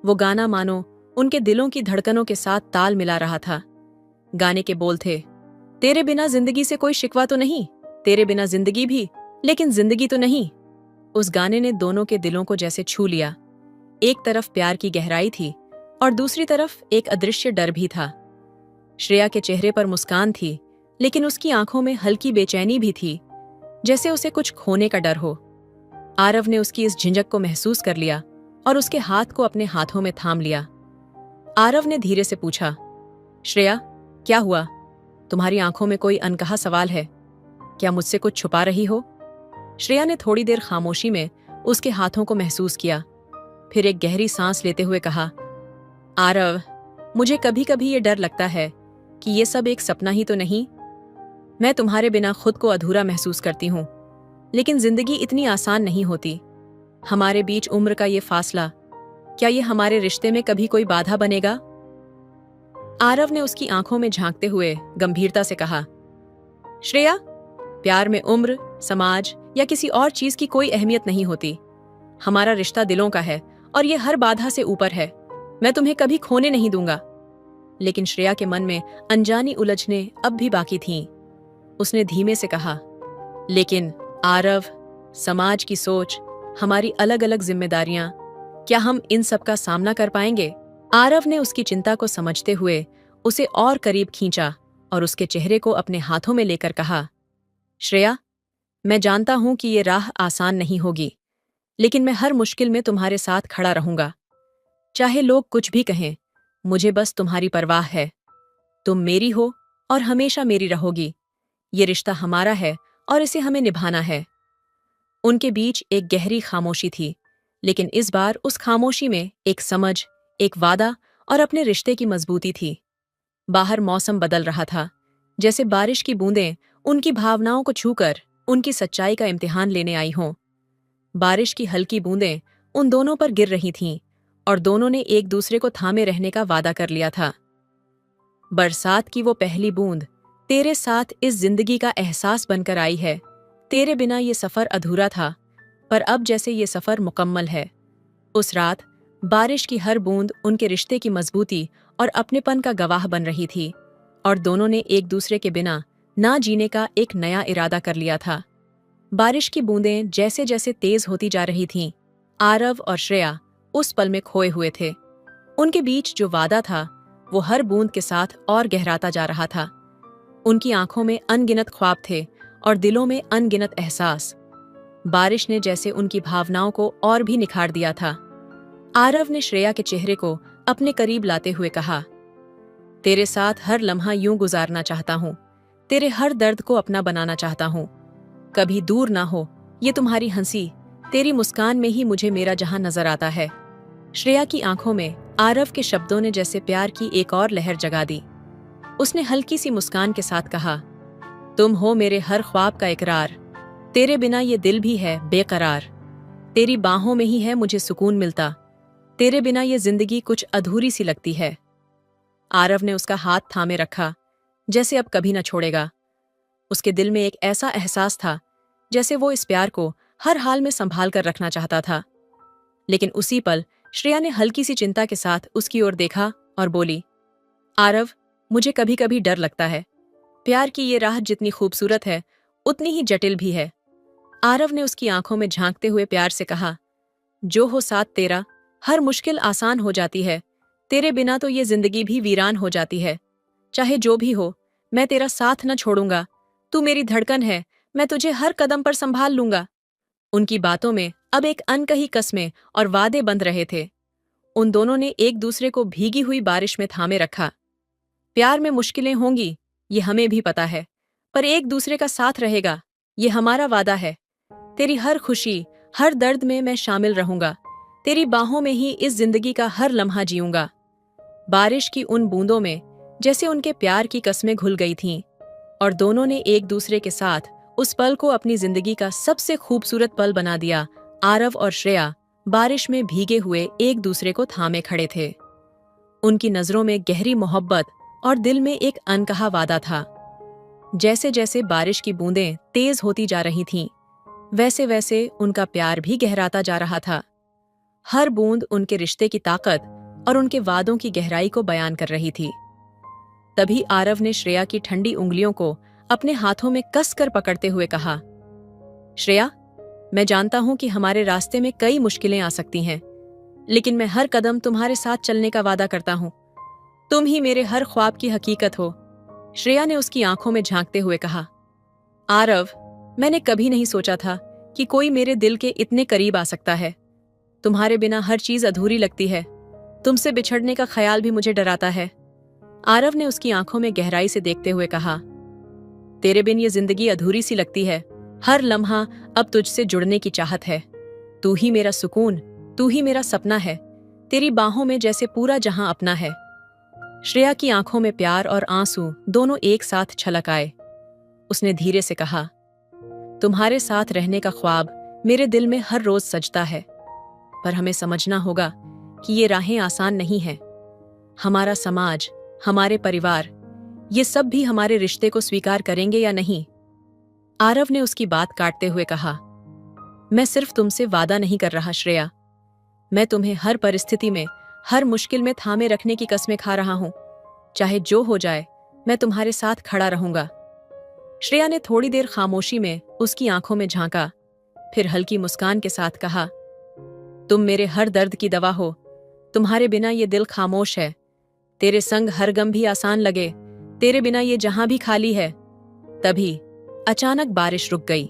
वो गाना मानो उनके दिलों की धड़कनों के साथ ताल मिला रहा था। गाने के बोल थे, तेरे बिना जिंदगी से कोई शिकवा तो नहीं, तेरे बिना जिंदगी भी, लेकिन जिंदगी तो नहीं। उस गाने ने दोनों के दिलों को जैसे छू लिया। एक तरफ प्यार की गहराई थी और दूसरी तरफ एक अदृश्य डर भी था। श्रेया के चेहरे पर मुस्कान थी, लेकिन उसकी आंखों में हल्की बेचैनी भी थी, जैसे उसे कुछ खोने का डर हो। आरव ने उसकी इस झिझक को महसूस कर लिया और उसके हाथ को अपने हाथों में थाम लिया। आरव ने धीरे से पूछा, श्रेया, क्या हुआ? तुम्हारी आंखों में कोई अनकहा सवाल है? क्या मुझसे कुछ छुपा रही हो? श्रेया ने थोड़ी देर खामोशी में उसके हाथों को महसूस किया, फिर एक गहरी सांस लेते हुए कहा, आरव, मुझे कभी कभी ये डर लगता है कि ये सब एक सपना ही तो नहीं। मैं तुम्हारे बिना खुद को अधूरा महसूस करती हूँ, लेकिन जिंदगी इतनी आसान नहीं होती। हमारे बीच उम्र का ये फासला, क्या ये हमारे रिश्ते में कभी कोई बाधा बनेगा? आरव ने उसकी आंखों में झांकते हुए गंभीरता से कहा, श्रेया, प्यार में उम्र, समाज या किसी और चीज की कोई अहमियत नहीं होती। हमारा रिश्ता दिलों का है और ये हर बाधा से ऊपर है। मैं तुम्हें कभी खोने नहीं दूंगा। लेकिन श्रेया के मन में अनजानी उलझनें अब भी बाकी थीं। उसने धीमे से कहा, लेकिन आरव, समाज की सोच, हमारी अलग अलग जिम्मेदारियां, क्या हम इन सब का सामना कर पाएंगे? आरव ने उसकी चिंता को समझते हुए उसे और करीब खींचा और उसके चेहरे को अपने हाथों में लेकर कहा, श्रेया, मैं जानता हूं कि ये राह आसान नहीं होगी, लेकिन मैं हर मुश्किल में तुम्हारे साथ खड़ा रहूंगा। चाहे लोग कुछ भी कहें, मुझे बस तुम्हारी परवाह है। तुम मेरी हो और हमेशा मेरी रहोगी। ये रिश्ता हमारा है और इसे हमें निभाना है। उनके बीच एक गहरी खामोशी थी, लेकिन इस बार उस खामोशी में एक समझ, एक वादा और अपने रिश्ते की मजबूती थी। बाहर मौसम बदल रहा था, जैसे बारिश की बूंदें उनकी भावनाओं को छूकर उनकी सच्चाई का इम्तिहान लेने आई हों। बारिश की हल्की बूंदें उन दोनों पर गिर रही थीं और दोनों ने एक दूसरे को थामे रहने का वादा कर लिया था। बरसात की वो पहली बूंद तेरे साथ इस जिंदगी का एहसास बनकर आई है। तेरे बिना ये सफर अधूरा था, पर अब जैसे ये सफर मुकम्मल है। उस रात बारिश की हर बूंद उनके रिश्ते की मजबूती और अपनेपन का गवाह बन रही थी और दोनों ने एक दूसरे के बिना ना जीने का एक नया इरादा कर लिया था। बारिश की बूंदें जैसे जैसे तेज होती जा रही थीं, आरव और श्रेया उस पल में खोए हुए थे। उनके बीच जो वादा था वो हर बूंद के साथ और गहराता जा रहा था। उनकी आंखों में अनगिनत ख्वाब थे और दिलों में अनगिनत एहसास। बारिश ने जैसे उनकी भावनाओं को और भी निखार दिया था। आरव ने श्रेया के चेहरे को अपने करीब लाते हुए कहा, तेरे साथ हर लम्हा यूं गुजारना चाहता हूं, तेरे हर दर्द को अपना बनाना चाहता हूं। कभी दूर ना हो ये तुम्हारी हंसी, तेरी मुस्कान में ही मुझे मेरा जहां नजर आता है। श्रेया की आंखों में आरव के शब्दों ने जैसे प्यार की एक और लहर जगा दी। उसने हल्की सी मुस्कान के साथ कहा, तुम हो मेरे हर ख्वाब का इकरार, तेरे बिना ये दिल भी है बेकरार। तेरी बाहों में ही है मुझे सुकून मिलता, तेरे बिना ये जिंदगी कुछ अधूरी सी लगती है। आरव ने उसका हाथ थामे रखा, जैसे अब कभी न छोड़ेगा। उसके दिल में एक ऐसा एहसास था जैसे वो इस प्यार को हर हाल में संभाल कर रखना चाहता था। लेकिन उसी पल श्रेया ने हल्की सी चिंता के साथ उसकी ओर देखा और बोली, आरव, मुझे कभी कभी डर लगता है। प्यार की ये राह जितनी खूबसूरत है उतनी ही जटिल भी है। आरव ने उसकी आंखों में झांकते हुए प्यार से कहा, जो हो साथ तेरा, हर मुश्किल आसान हो जाती है। तेरे बिना तो ये जिंदगी भी वीरान हो जाती है। चाहे जो भी हो, मैं तेरा साथ न छोड़ूंगा। तू मेरी धड़कन है, मैं तुझे हर कदम पर संभाल लूंगा। उनकी बातों में अब एक अनकही कस्में और वादे बंध रहे थे। उन दोनों ने एक दूसरे को भीगी हुई बारिश में थामे रखा। प्यार में मुश्किलें होंगी, ये हमें भी पता है, पर एक दूसरे का साथ रहेगा, ये हमारा वादा है। तेरी हर खुशी, हर दर्द में मैं शामिल रहूंगा। तेरी बाहों में ही इस जिंदगी का हर लम्हा जीऊंगा। बारिश की उन बूंदों में जैसे उनके प्यार की कस्में घुल गई थीं और दोनों ने एक दूसरे के साथ उस पल को अपनी जिंदगी का सबसे खूबसूरत पल बना दिया। आरव और श्रेया बारिश में भीगे हुए एक दूसरे को थामे खड़े थे। उनकी नजरों में गहरी मोहब्बत और दिल में एक अनकहा वादा था। जैसे जैसे बारिश की बूंदें तेज होती जा रही थीं, वैसे वैसे उनका प्यार भी गहराता जा रहा था। हर बूंद उनके रिश्ते की ताकत और उनके वादों की गहराई को बयान कर रही थी। तभी आरव ने श्रेया की ठंडी उंगलियों को अपने हाथों में कसकर पकड़ते हुए कहा, श्रेया, मैं जानता हूं कि हमारे रास्ते में कई मुश्किलें आ सकती हैं, लेकिन मैं हर कदम तुम्हारे साथ चलने का वादा करता हूं। तुम ही मेरे हर ख्वाब की हकीकत हो। श्रेया ने उसकी आंखों में झांकते हुए कहा, आरव, मैंने कभी नहीं सोचा था कि कोई मेरे दिल के इतने करीब आ सकता है। तुम्हारे बिना हर चीज अधूरी लगती है। तुमसे बिछड़ने का ख्याल भी मुझे डराता है। आरव ने उसकी आंखों में गहराई से देखते हुए कहा, तेरे बिन ये जिंदगी अधूरी सी लगती है। हर लम्हा अब तुझसे जुड़ने की चाहत है। तू ही मेरा सुकून, तू ही मेरा सपना है। तेरी बाहों में जैसे पूरा जहां अपना है। श्रेया की आंखों में प्यार और आंसू दोनों एक साथ छलक आए। उसने धीरे से कहा, तुम्हारे साथ रहने का ख्वाब मेरे दिल में हर रोज सजता है, पर हमें समझना होगा कि ये राहें आसान नहीं हैं। हमारा समाज, हमारे परिवार, ये सब भी हमारे रिश्ते को स्वीकार करेंगे या नहीं। आरव ने उसकी बात काटते हुए कहा, मैं सिर्फ तुमसे वादा नहीं कर रहा श्रेया, मैं तुम्हें हर परिस्थिति में, हर मुश्किल में थामे रखने की कस्में खा रहा हूं। चाहे जो हो जाए, मैं तुम्हारे साथ खड़ा रहूंगा। श्रेया ने थोड़ी देर खामोशी में उसकी आंखों में झांका, फिर हल्की मुस्कान के साथ कहा, तुम मेरे हर दर्द की दवा हो। तुम्हारे बिना ये दिल खामोश है। तेरे संग हर गम भी आसान लगे। तेरे बिना ये जहां भी खाली है। तभी अचानक बारिश रुक गई।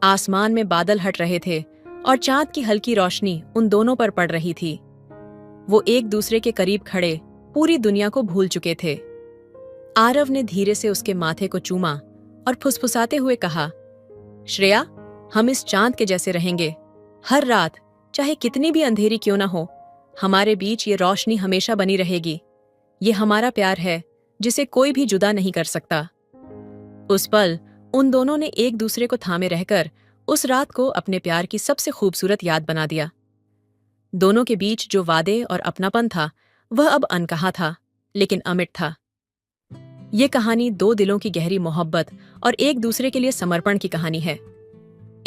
आसमान में बादल हट रहे थे और चांद की हल्की रोशनी उन दोनों पर पड़ रही थी। वो एक दूसरे के करीब खड़े पूरी दुनिया को भूल चुके थे। आरव ने धीरे से उसके माथे को चूमा और फुसफुसाते हुए कहा, श्रेया, हम इस चांद के जैसे रहेंगे। हर रात, चाहे कितनी भी अंधेरी क्यों ना हो, हमारे बीच ये रोशनी हमेशा बनी रहेगी। ये हमारा प्यार है जिसे कोई भी जुदा नहीं कर सकता। उस पल उन दोनों ने एक दूसरे को थामे रहकर उस रात को अपने प्यार की सबसे खूबसूरत याद बना दिया। दोनों के बीच जो वादे और अपनापन था वह अब अनकहा था, लेकिन अमिट था। ये कहानी दो दिलों की गहरी मोहब्बत और एक दूसरे के लिए समर्पण की कहानी है।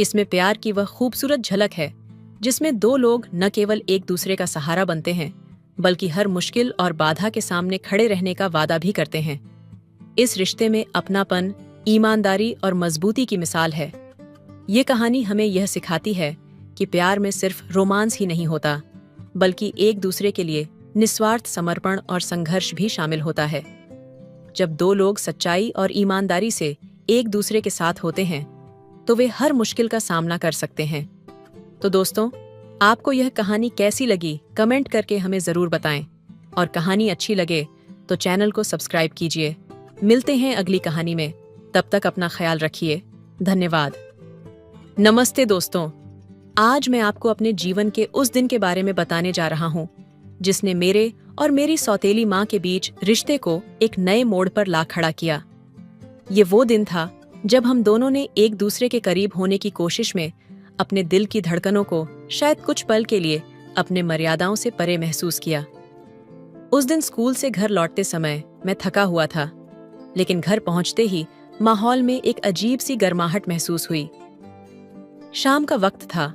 इसमें प्यार की वह खूबसूरत झलक है जिसमें दो लोग न केवल एक दूसरे का सहारा बनते हैं, बल्कि हर मुश्किल और बाधा के सामने खड़े रहने का वादा भी करते हैं। इस रिश्ते में अपनापन, ईमानदारी और मजबूती की मिसाल है। ये कहानी हमें यह सिखाती है कि प्यार में सिर्फ रोमांस ही नहीं होता, बल्कि एक दूसरे के लिए निस्वार्थ समर्पण और संघर्ष भी शामिल होता है। जब दो लोग सच्चाई और ईमानदारी से एक दूसरे के साथ होते हैं, तो वे हर मुश्किल का सामना कर सकते हैं। तो दोस्तों, आपको यह कहानी कैसी लगी, कमेंट करके हमें ज़रूर बताएं। और कहानी अच्छी लगे तो चैनल को सब्सक्राइब कीजिए। मिलते हैं अगली कहानी में, तब तक अपना ख्याल रखिए। धन्यवाद। नमस्ते दोस्तों, आज मैं आपको अपने जीवन के उस दिन के बारे में बताने जा रहा हूँ जिसने मेरे और मेरी सौतेली माँ के बीच रिश्ते को एक नए मोड़ पर ला खड़ा किया। ये वो दिन था जब हम दोनों ने एक दूसरे के करीब होने की कोशिश में अपने दिल की धड़कनों को शायद कुछ पल के लिए अपने मर्यादाओं से परे महसूस किया। उस दिन स्कूल से घर लौटते समय मैं थका हुआ था, लेकिन घर पहुंचते ही माहौल में एक अजीब सी गर्माहट महसूस हुई। शाम का वक्त था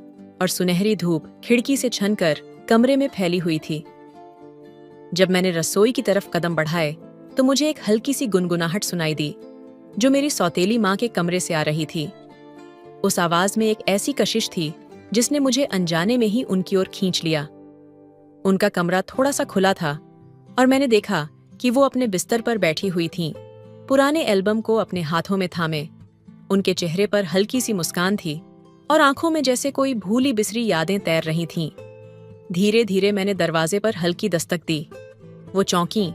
और सुनहरी धूप खिड़की से छनकर कमरे में फैली हुई थी। जब मैंने रसोई की तरफ कदम बढ़ाए तो मुझे एक हल्की सी गुनगुनाहट सुनाई दी, जो मेरी सौतेली माँ के कमरे से आ रही थी। उस आवाज में एक ऐसी कशिश थी जिसने मुझे अनजाने में ही उनकी ओर खींच लिया। उनका कमरा थोड़ा सा खुला था और मैंने देखा कि वो अपने बिस्तर पर बैठी हुई थीं, पुराने एल्बम को अपने हाथों में थामे। उनके चेहरे पर हल्की सी मुस्कान थी और आंखों में जैसे कोई भूली बिसरी यादें तैर रही थीं। धीरे धीरे मैंने दरवाजे पर हल्की दस्तक दी। वो चौंकी,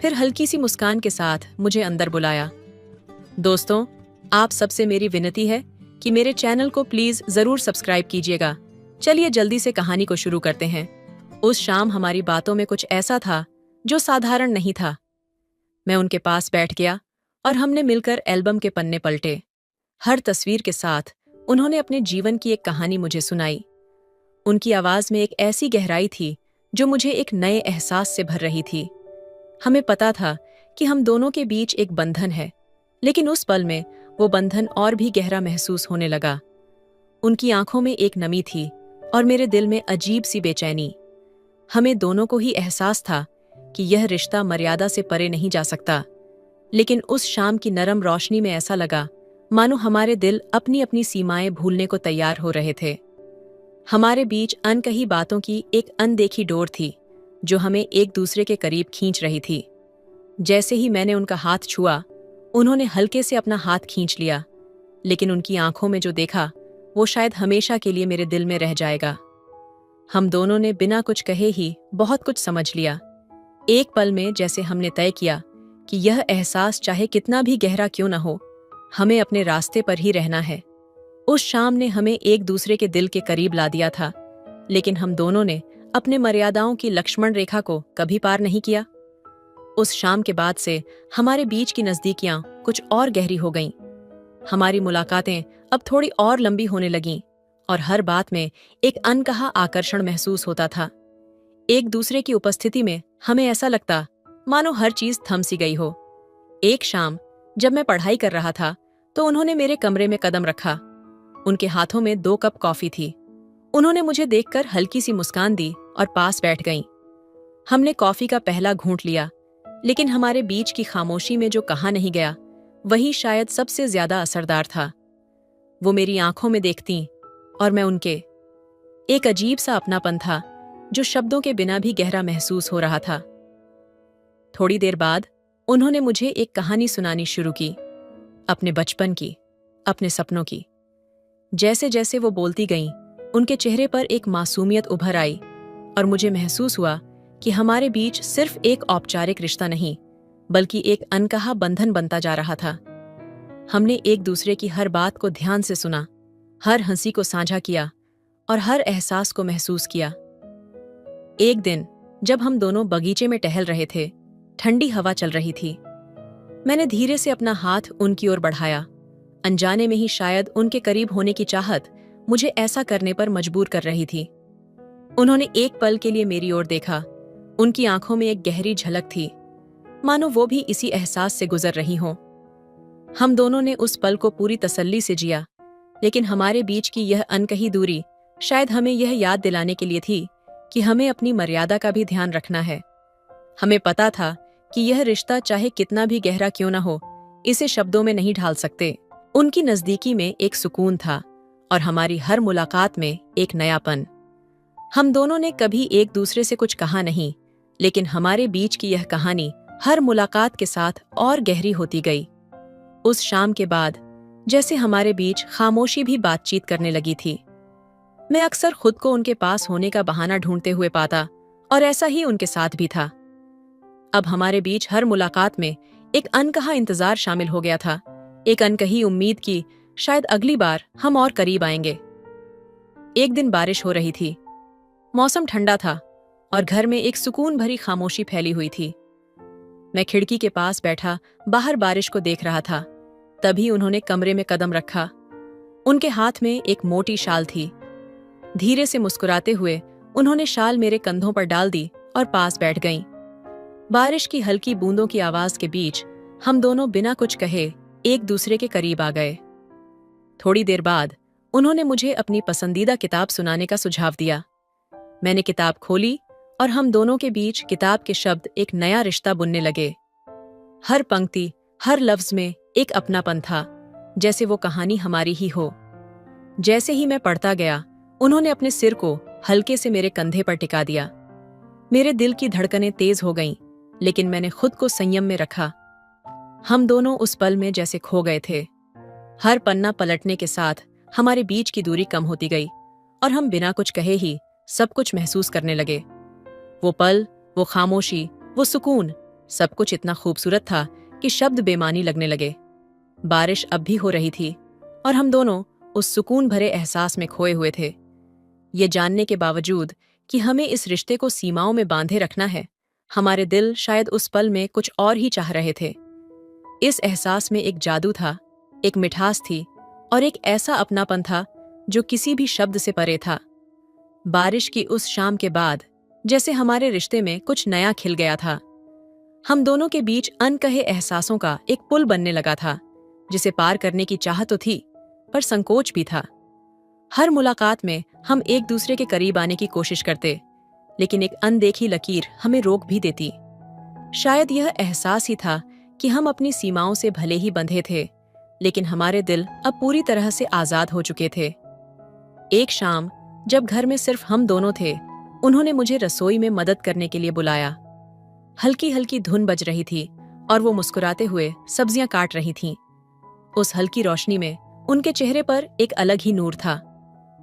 फिर हल्की सी मुस्कान के साथ मुझे अंदर बुलाया। दोस्तों, आप सबसे मेरी विनती है कि मेरे चैनल को प्लीज जरूर सब्सक्राइब कीजिएगा। चलिए जल्दी से कहानी को शुरू करते हैं। उस शाम हमारी बातों में कुछ ऐसा था जो साधारण नहीं था। मैं उनके पास बैठ गया और हमने मिलकर एल्बम के पन्ने पलटे। हर तस्वीर के साथ उन्होंने अपने जीवन की एक कहानी मुझे सुनाई। उनकी आवाज में एक ऐसी गहराई थी जो मुझे एक नए एहसास से भर रही थी। हमें पता था कि हम दोनों के बीच एक बंधन है, लेकिन उस पल में वो बंधन और भी गहरा महसूस होने लगा। उनकी आंखों में एक नमी थी और मेरे दिल में अजीब सी बेचैनी। हमें दोनों को ही एहसास था कि यह रिश्ता मर्यादा से परे नहीं जा सकता, लेकिन उस शाम की नरम रोशनी में ऐसा लगा मानो हमारे दिल अपनी अपनी सीमाएं भूलने को तैयार हो रहे थे। हमारे बीच अनकही बातों की एक अनदेखी डोर थी जो हमें एक दूसरे के करीब खींच रही थी। जैसे ही मैंने उनका हाथ छुआ, उन्होंने हल्के से अपना हाथ खींच लिया, लेकिन उनकी आंखों में जो देखा वो शायद हमेशा के लिए मेरे दिल में रह जाएगा। हम दोनों ने बिना कुछ कहे ही बहुत कुछ समझ लिया। एक पल में जैसे हमने तय किया कि यह एहसास चाहे कितना भी गहरा क्यों न हो, हमें अपने रास्ते पर ही रहना है। उस शाम ने हमें एक दूसरे के दिल के करीब ला दिया था, लेकिन हम दोनों ने अपने मर्यादाओं की लक्ष्मण रेखा को कभी पार नहीं किया। उस शाम के बाद से हमारे बीच की नजदीकियां कुछ और गहरी हो गईं। हमारी मुलाकातें अब थोड़ी और लंबी होने लगीं और हर बात में एक अनकहा आकर्षण महसूस होता था। एक दूसरे की उपस्थिति में हमें ऐसा लगता मानो हर चीज थम सी गई हो। एक शाम जब मैं पढ़ाई कर रहा था तो उन्होंने मेरे कमरे में कदम रखा। उनके हाथों में 2 कप कॉफी थी। उन्होंने मुझे देखकर हल्की सी मुस्कान दी और पास बैठ गईं। हमने कॉफी का पहला घूंट लिया, लेकिन हमारे बीच की खामोशी में जो कहा नहीं गया वही शायद सबसे ज्यादा असरदार था। वो मेरी आंखों में देखती और मैं उनके। एक अजीब सा अपनापन था जो शब्दों के बिना भी गहरा महसूस हो रहा था। थोड़ी देर बाद उन्होंने मुझे एक कहानी सुनानी शुरू की, अपने बचपन की, अपने सपनों की। जैसे जैसे वो बोलती गईं, उनके चेहरे पर एक मासूमियत उभर आई और मुझे महसूस हुआ कि हमारे बीच सिर्फ एक औपचारिक रिश्ता नहीं, बल्कि एक अनकहा बंधन बनता जा रहा था। हमने एक दूसरे की हर बात को ध्यान से सुना, हर हंसी को साझा किया और हर एहसास को महसूस किया। एक दिन जब हम दोनों बगीचे में टहल रहे थे, ठंडी हवा चल रही थी। मैंने धीरे से अपना हाथ उनकी ओर बढ़ाया। अनजाने में ही शायद उनके करीब होने की चाहत मुझे ऐसा करने पर मजबूर कर रही थी। उन्होंने एक पल के लिए मेरी ओर देखा। उनकी आंखों में एक गहरी झलक थी, मानो वो भी इसी एहसास से गुजर रही हों। हम दोनों ने उस पल को पूरी तसल्ली से जिया, लेकिन हमारे बीच की यह अनकही दूरी शायद हमें यह याद दिलाने के लिए थी कि हमें अपनी मर्यादा का भी ध्यान रखना है। हमें पता था कि यह रिश्ता चाहे कितना भी गहरा क्यों न हो, इसे शब्दों में नहीं ढाल सकते। उनकी नजदीकी में एक सुकून था और हमारी हर मुलाकात में एक नयापन। हम दोनों ने कभी एक दूसरे से कुछ कहा नहीं, लेकिन हमारे बीच की यह कहानी हर मुलाकात के साथ और गहरी होती गई। उस शाम के बाद जैसे हमारे बीच खामोशी भी बातचीत करने लगी थी। मैं अक्सर खुद को उनके पास होने का बहाना ढूंढते हुए पाता, और ऐसा ही उनके साथ भी था। अब हमारे बीच हर मुलाकात में एक अनकहा इंतजार शामिल हो गया था, एक अनकही उम्मीद की शायद अगली बार हम और करीब आएंगे। एक दिन बारिश हो रही थी, मौसम ठंडा था और घर में एक सुकून भरी खामोशी फैली हुई थी। मैं खिड़की के पास बैठा बाहर बारिश को देख रहा था। तभी उन्होंने कमरे में कदम रखा। उनके हाथ में एक मोटी शाल थी। धीरे से मुस्कुराते हुए उन्होंने शाल मेरे कंधों पर डाल दी और पास बैठ गईं। बारिश की हल्की बूंदों की आवाज के बीच हम दोनों बिना कुछ कहे एक दूसरे के करीब आ गए। थोड़ी देर बाद उन्होंने मुझे अपनी पसंदीदा किताब सुनाने का सुझाव दिया। मैंने किताब खोली और हम दोनों के बीच किताब के शब्द एक नया रिश्ता बुनने लगे। हर पंक्ति, हर लफ्ज में एक अपनापन था, जैसे वो कहानी हमारी ही हो। जैसे ही मैं पढ़ता गया, उन्होंने अपने सिर को हल्के से मेरे कंधे पर टिका दिया। मेरे दिल की धड़कनें तेज हो गईं, लेकिन मैंने खुद को संयम में रखा। हम दोनों उस पल में जैसे खो गए थे। हर पन्ना पलटने के साथ हमारे बीच की दूरी कम होती गई और हम बिना कुछ कहे ही सब कुछ महसूस करने लगे। वो पल, वो खामोशी, वो सुकून, सब कुछ इतना खूबसूरत था कि शब्द बेमानी लगने लगे। बारिश अब भी हो रही थी और हम दोनों उस सुकून भरे एहसास में खोए हुए थे। ये जानने के बावजूद कि हमें इस रिश्ते को सीमाओं में बांधे रखना है, हमारे दिल शायद उस पल में कुछ और ही चाह रहे थे। इस एहसास में एक जादू था, एक मिठास थी और एक ऐसा अपनापन था जो किसी भी शब्द से परे था। बारिश की उस शाम के बाद जैसे हमारे रिश्ते में कुछ नया खिल गया था। हम दोनों के बीच अनकहे एहसासों का एक पुल बनने लगा था, जिसे पार करने की चाह तो थी, पर संकोच भी था। हर मुलाकात में हम एक दूसरे के करीब आने की कोशिश करते, लेकिन एक अनदेखी लकीर हमें रोक भी देती। शायद यह एहसास ही था कि हम अपनी सीमाओं से भले ही बंधे थे, लेकिन हमारे दिल अब पूरी तरह से आजाद हो चुके थे। एक शाम जब घर में सिर्फ हम दोनों थे, उन्होंने मुझे रसोई में मदद करने के लिए बुलाया। हल्की हल्की धुन बज रही थी और वो मुस्कुराते हुए सब्जियां काट रही थीं। उस हल्की रोशनी में उनके चेहरे पर एक अलग ही नूर था।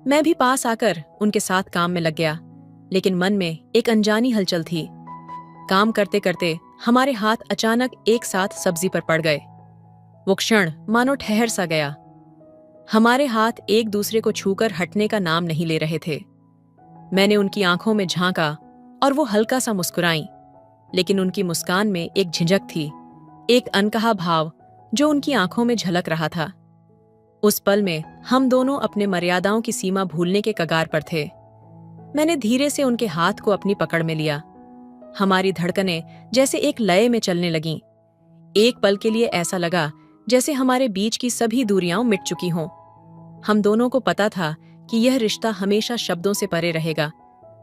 मैं भी पास आकर उनके साथ काम में लग गया, लेकिन मन में एक अनजानी हलचल थी। काम करते करते हमारे हाथ अचानक एक साथ सब्जी पर पड़ गए। वो क्षण मानो ठहर सा गया। हमारे हाथ एक दूसरे को छूकर हटने का नाम नहीं ले रहे थे। मैंने उनकी आंखों में झांका और वो हल्का सा मुस्कुराईं, लेकिन उनकी मुस्कान में एक झिझक थी, एक अनकहा भाव जो उनकी आंखों में झलक रहा था। उस पल में हम दोनों अपने मर्यादाओं की सीमा भूलने के कगार पर थे। मैंने धीरे से उनके हाथ को अपनी पकड़ में लिया। हमारी धड़कनें जैसे एक लय में चलने लगीं। एक पल के लिए ऐसा लगा जैसे हमारे बीच की सभी दूरियां मिट चुकी हों। हम दोनों को पता था कि यह रिश्ता हमेशा शब्दों से परे रहेगा,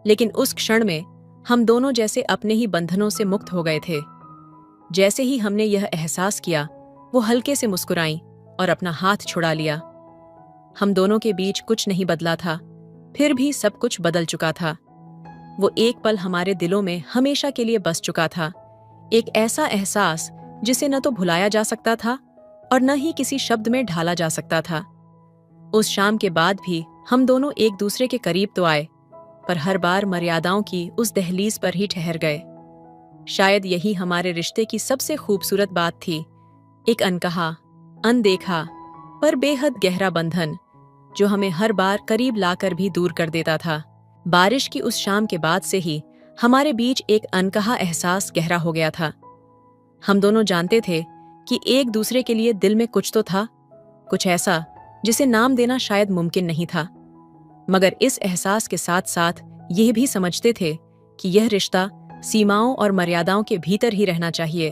लेकिन उस क्षण में हम दोनों जैसे अपने ही बंधनों से मुक्त हो गए थे। जैसे ही हमने यह एहसास किया, वो हल्के से मुस्कुराईं और अपना हाथ छुड़ा लिया। हम दोनों के बीच कुछ नहीं बदला था, फिर भी सब कुछ बदल चुका था। वो एक पल हमारे दिलों में हमेशा के लिए बस चुका था, एक ऐसा एहसास जिसे न तो भुलाया जा सकता था और न ही किसी शब्द में ढाला जा सकता था। उस शाम के बाद भी हम दोनों एक दूसरे के करीब तो आए, पर हर बार मर्यादाओं की उस दहलीज पर ही ठहर गए। शायद यही हमारे रिश्ते की सबसे खूबसूरत बात थी, एक अनकहा, अनदेखा पर बेहद गहरा बंधन जो हमें हर बार करीब लाकर भी दूर कर देता था। बारिश की उस शाम के बाद से ही हमारे बीच एक अनकहा एहसास गहरा हो गया था। हम दोनों जानते थे कि एक दूसरे के लिए दिल में कुछ तो था, कुछ ऐसा जिसे नाम देना शायद मुमकिन नहीं था, मगर इस एहसास के साथ साथ यह भी समझते थे कि यह रिश्ता सीमाओं और मर्यादाओं के भीतर ही रहना चाहिए।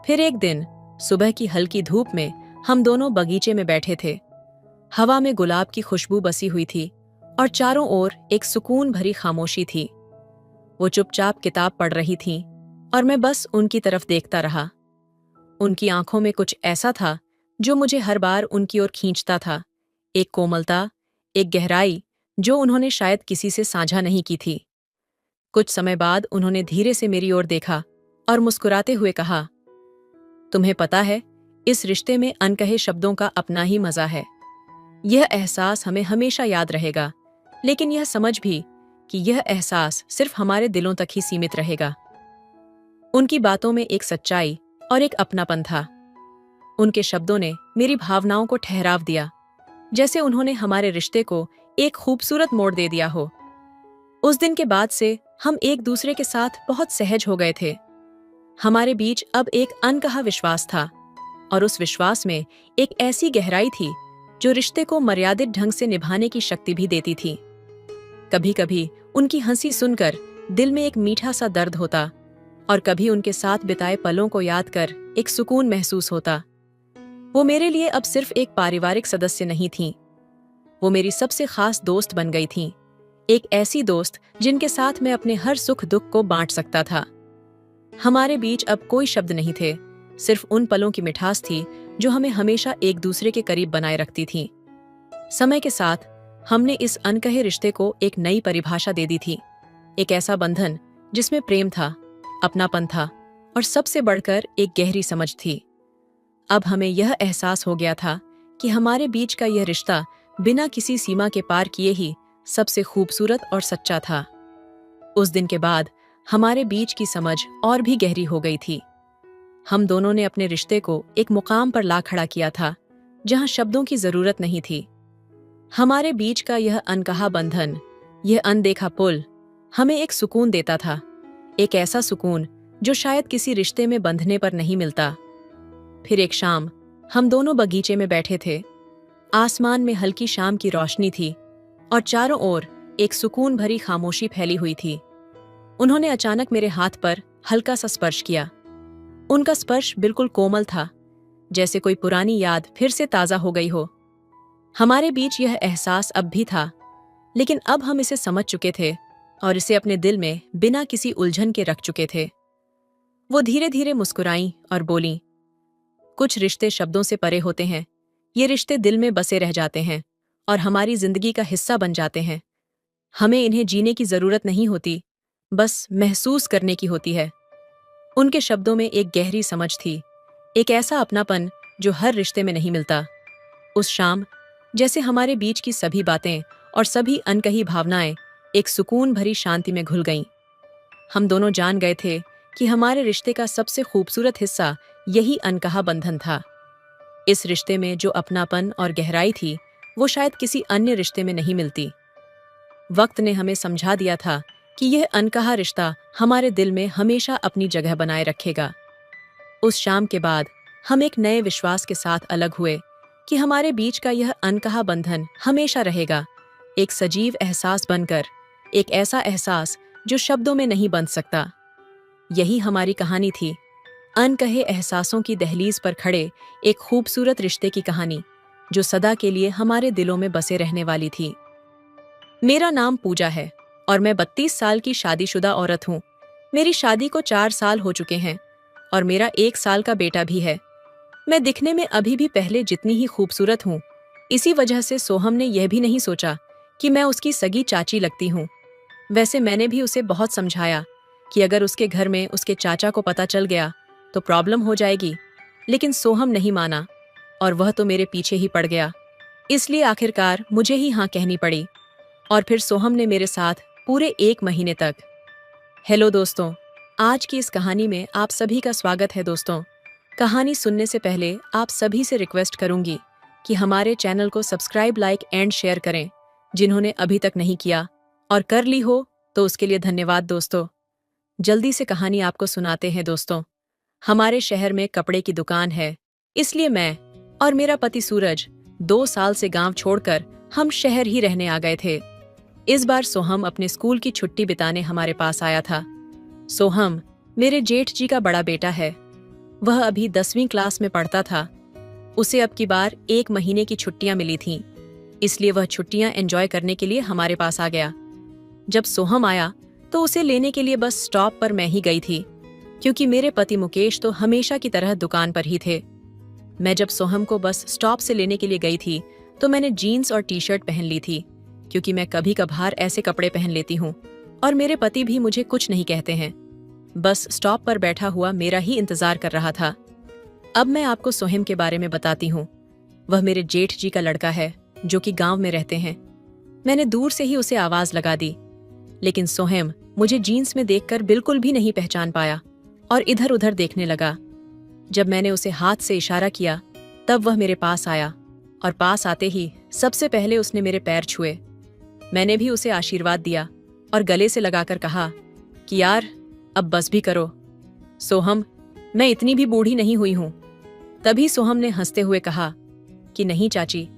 फिर एक दिन सुबह की हल्की धूप में हम दोनों बगीचे में बैठे थे। हवा में गुलाब की खुशबू बसी हुई थी और चारों ओर एक सुकून भरी खामोशी थी। वो चुपचाप किताब पढ़ रही थीं और मैं बस उनकी तरफ देखता रहा। उनकी आंखों में कुछ ऐसा था जो मुझे हर बार उनकी ओर खींचता था, एक कोमलता, एक गहराई जो उन्होंने शायद किसी से साझा नहीं की थी। कुछ समय बाद उन्होंने धीरे से मेरी ओर देखा और मुस्कुराते हुए कहा, तुम्हें पता है, इस रिश्ते में अनकहे शब्दों का अपना ही मजा है। यह एहसास हमें हमेशा याद रहेगा, लेकिन यह समझ भी कि यह एहसास सिर्फ हमारे दिलों तक ही सीमित रहेगा। उनकी बातों में एक सच्चाई और एक अपनापन था। उनके शब्दों ने मेरी भावनाओं को ठहराव दिया, जैसे उन्होंने हमारे रिश्ते को एक खूबसूरत मोड़ दे दिया हो। उस दिन के बाद से हम एक दूसरे के साथ बहुत सहज हो गए थे। हमारे बीच अब एक अनकहा विश्वास था, और उस विश्वास में एक ऐसी गहराई थी जो रिश्ते को मर्यादित ढंग से निभाने की शक्ति भी देती थी। कभी कभी उनकी हंसी सुनकर दिल में एक मीठा सा दर्द होता, और कभी उनके साथ बिताए पलों को याद कर एक सुकून महसूस होता। वो मेरे लिए अब सिर्फ एक पारिवारिक सदस्य नहीं थीं, वो मेरी सबसे खास दोस्त बन गई थीं। एक ऐसी दोस्त जिनके साथ मैं अपने हर सुख दुख को बांट सकता था। हमारे बीच अब कोई शब्द नहीं थे, सिर्फ उन पलों की मिठास थी जो हमें हमेशा एक दूसरे के करीब बनाए रखती थी। समय के साथ हमने इस अनकहे रिश्ते को एक नई परिभाषा दे दी थी, एक ऐसा बंधन जिसमें प्रेम था, अपनापन था, और सबसे बढ़कर एक गहरी समझ थी। अब हमें यह एहसास हो गया था कि हमारे बीच का यह रिश्ता बिना किसी सीमा के पार किए ही सबसे खूबसूरत और सच्चा था। उस दिन के बाद हमारे बीच की समझ और भी गहरी हो गई थी। हम दोनों ने अपने रिश्ते को एक मुकाम पर ला खड़ा किया था जहां शब्दों की जरूरत नहीं थी। हमारे बीच का यह अनकहा बंधन, यह अनदेखा पुल हमें एक सुकून देता था, एक ऐसा सुकून जो शायद किसी रिश्ते में बंधने पर नहीं मिलता। फिर एक शाम हम दोनों बगीचे में बैठे थे। आसमान में हल्की शाम की रोशनी थी और चारों ओर एक सुकून भरी खामोशी फैली हुई थी। उन्होंने अचानक मेरे हाथ पर हल्का सा स्पर्श किया। उनका स्पर्श बिल्कुल कोमल था, जैसे कोई पुरानी याद फिर से ताजा हो गई हो। हमारे बीच यह एहसास अब भी था, लेकिन अब हम इसे समझ चुके थे और इसे अपने दिल में बिना किसी उलझन के रख चुके थे। वो धीरे धीरे मुस्कुराईं और बोलीं, कुछ रिश्ते शब्दों से परे होते हैं, ये रिश्ते दिल में बसे रह जाते हैं और हमारी जिंदगी का हिस्सा बन जाते हैं। हमें इन्हें जीने की जरूरत नहीं होती, बस महसूस करने की होती है। उनके शब्दों में एक गहरी समझ थी, एक ऐसा अपनापन जो हर रिश्ते में नहीं मिलता। उस शाम जैसे हमारे बीच की सभी बातें और सभी अनकही भावनाएं एक सुकून भरी शांति में घुल गईं। हम दोनों जान गए थे कि हमारे रिश्ते का सबसे खूबसूरत हिस्सा यही अनकहा बंधन था। इस रिश्ते में जो अपनापन और गहराई थी, वो शायद किसी अन्य रिश्ते में नहीं मिलती। वक्त ने हमें समझा दिया था कि यह अनकहा रिश्ता हमारे दिल में हमेशा अपनी जगह बनाए रखेगा। उस शाम के बाद हम एक नए विश्वास के साथ अलग हुए कि हमारे बीच का यह अनकहा बंधन हमेशा रहेगा, एक सजीव एहसास बनकर, एक ऐसा एहसास जो शब्दों में नहीं बंध सकता। यही हमारी कहानी थी, अनकहे एहसासों की दहलीज पर खड़े एक खूबसूरत रिश्ते की कहानी जो सदा के लिए हमारे दिलों में बसे रहने वाली थी। मेरा नाम पूजा है और मैं 32 साल की शादीशुदा औरत हूँ। मेरी शादी को 4 साल हो चुके हैं और मेरा 1 साल का बेटा भी है। मैं दिखने में अभी भी पहले जितनी ही खूबसूरत हूँ। इसी वजह से सोहम ने यह भी नहीं सोचा कि मैं उसकी सगी चाची लगती हूँ। वैसे मैंने भी उसे बहुत समझाया कि अगर उसके घर में उसके चाचा को पता चल गया तो प्रॉब्लम हो जाएगी, लेकिन सोहम नहीं माना और वह तो मेरे पीछे ही पड़ गया। इसलिए आखिरकार मुझे ही हाँ कहनी पड़ी और फिर सोहम ने मेरे साथ पूरे 1 महीने तक। हेलो दोस्तों, आज की इस कहानी में आप सभी का स्वागत है। दोस्तों, कहानी सुनने से पहले आप सभी से रिक्वेस्ट करूंगी कि हमारे चैनल को सब्सक्राइब, लाइक एंड शेयर करें जिन्होंने अभी तक नहीं किया, और कर ली हो तो उसके लिए धन्यवाद। दोस्तों, जल्दी से कहानी आपको सुनाते हैं। दोस्तों, हमारे शहर में कपड़े की दुकान है, इसलिए मैं और मेरा पति सूरज 2 साल से गांव छोड़कर हम शहर ही रहने आ गए थे। इस बार सोहम अपने स्कूल की छुट्टी बिताने हमारे पास आया था। सोहम मेरे जेठ जी का बड़ा बेटा है। वह अभी 10वीं क्लास में पढ़ता था। उसे अब की बार 1 महीने की छुट्टियां मिली थीं, इसलिए वह छुट्टियां एंजॉय करने के लिए हमारे पास आ गया। जब सोहम आया तो उसे लेने के लिए बस स्टॉप पर मैं ही गई थी, क्योंकि मेरे पति मुकेश तो हमेशा की तरह दुकान पर ही थे। मैं जब सोहम को बस स्टॉप से लेने के लिए गई थी तो मैंने जीन्स और टी शर्ट पहन ली थी, क्योंकि मैं कभी कभार ऐसे कपड़े पहन लेती हूँ और मेरे पति भी मुझे कुछ नहीं कहते हैं। बस स्टॉप पर बैठा हुआ मेरा ही इंतजार कर रहा था। अब मैं आपको सोहम के बारे में बताती हूँ। वह मेरे जेठ जी का लड़का है, जो कि गांव में रहते हैं। मैंने दूर से ही उसे आवाज लगा दी, लेकिन सोहम मुझे जीन्स में देखकर बिल्कुल भी नहीं पहचान पाया और इधर उधर देखने लगा। जब मैंने उसे हाथ से इशारा किया, तब वह मेरे पास आया और पास आते ही सबसे पहले उसने मेरे पैर छुए। मैंने भी उसे आशीर्वाद दिया और गले से लगाकर कहा कि यार, अब बस भी करो। सोहम, मैं इतनी भी बूढ़ी नहीं हुई हूं। तभी सोहम ने हंसते हुए कहा कि नहीं चाची,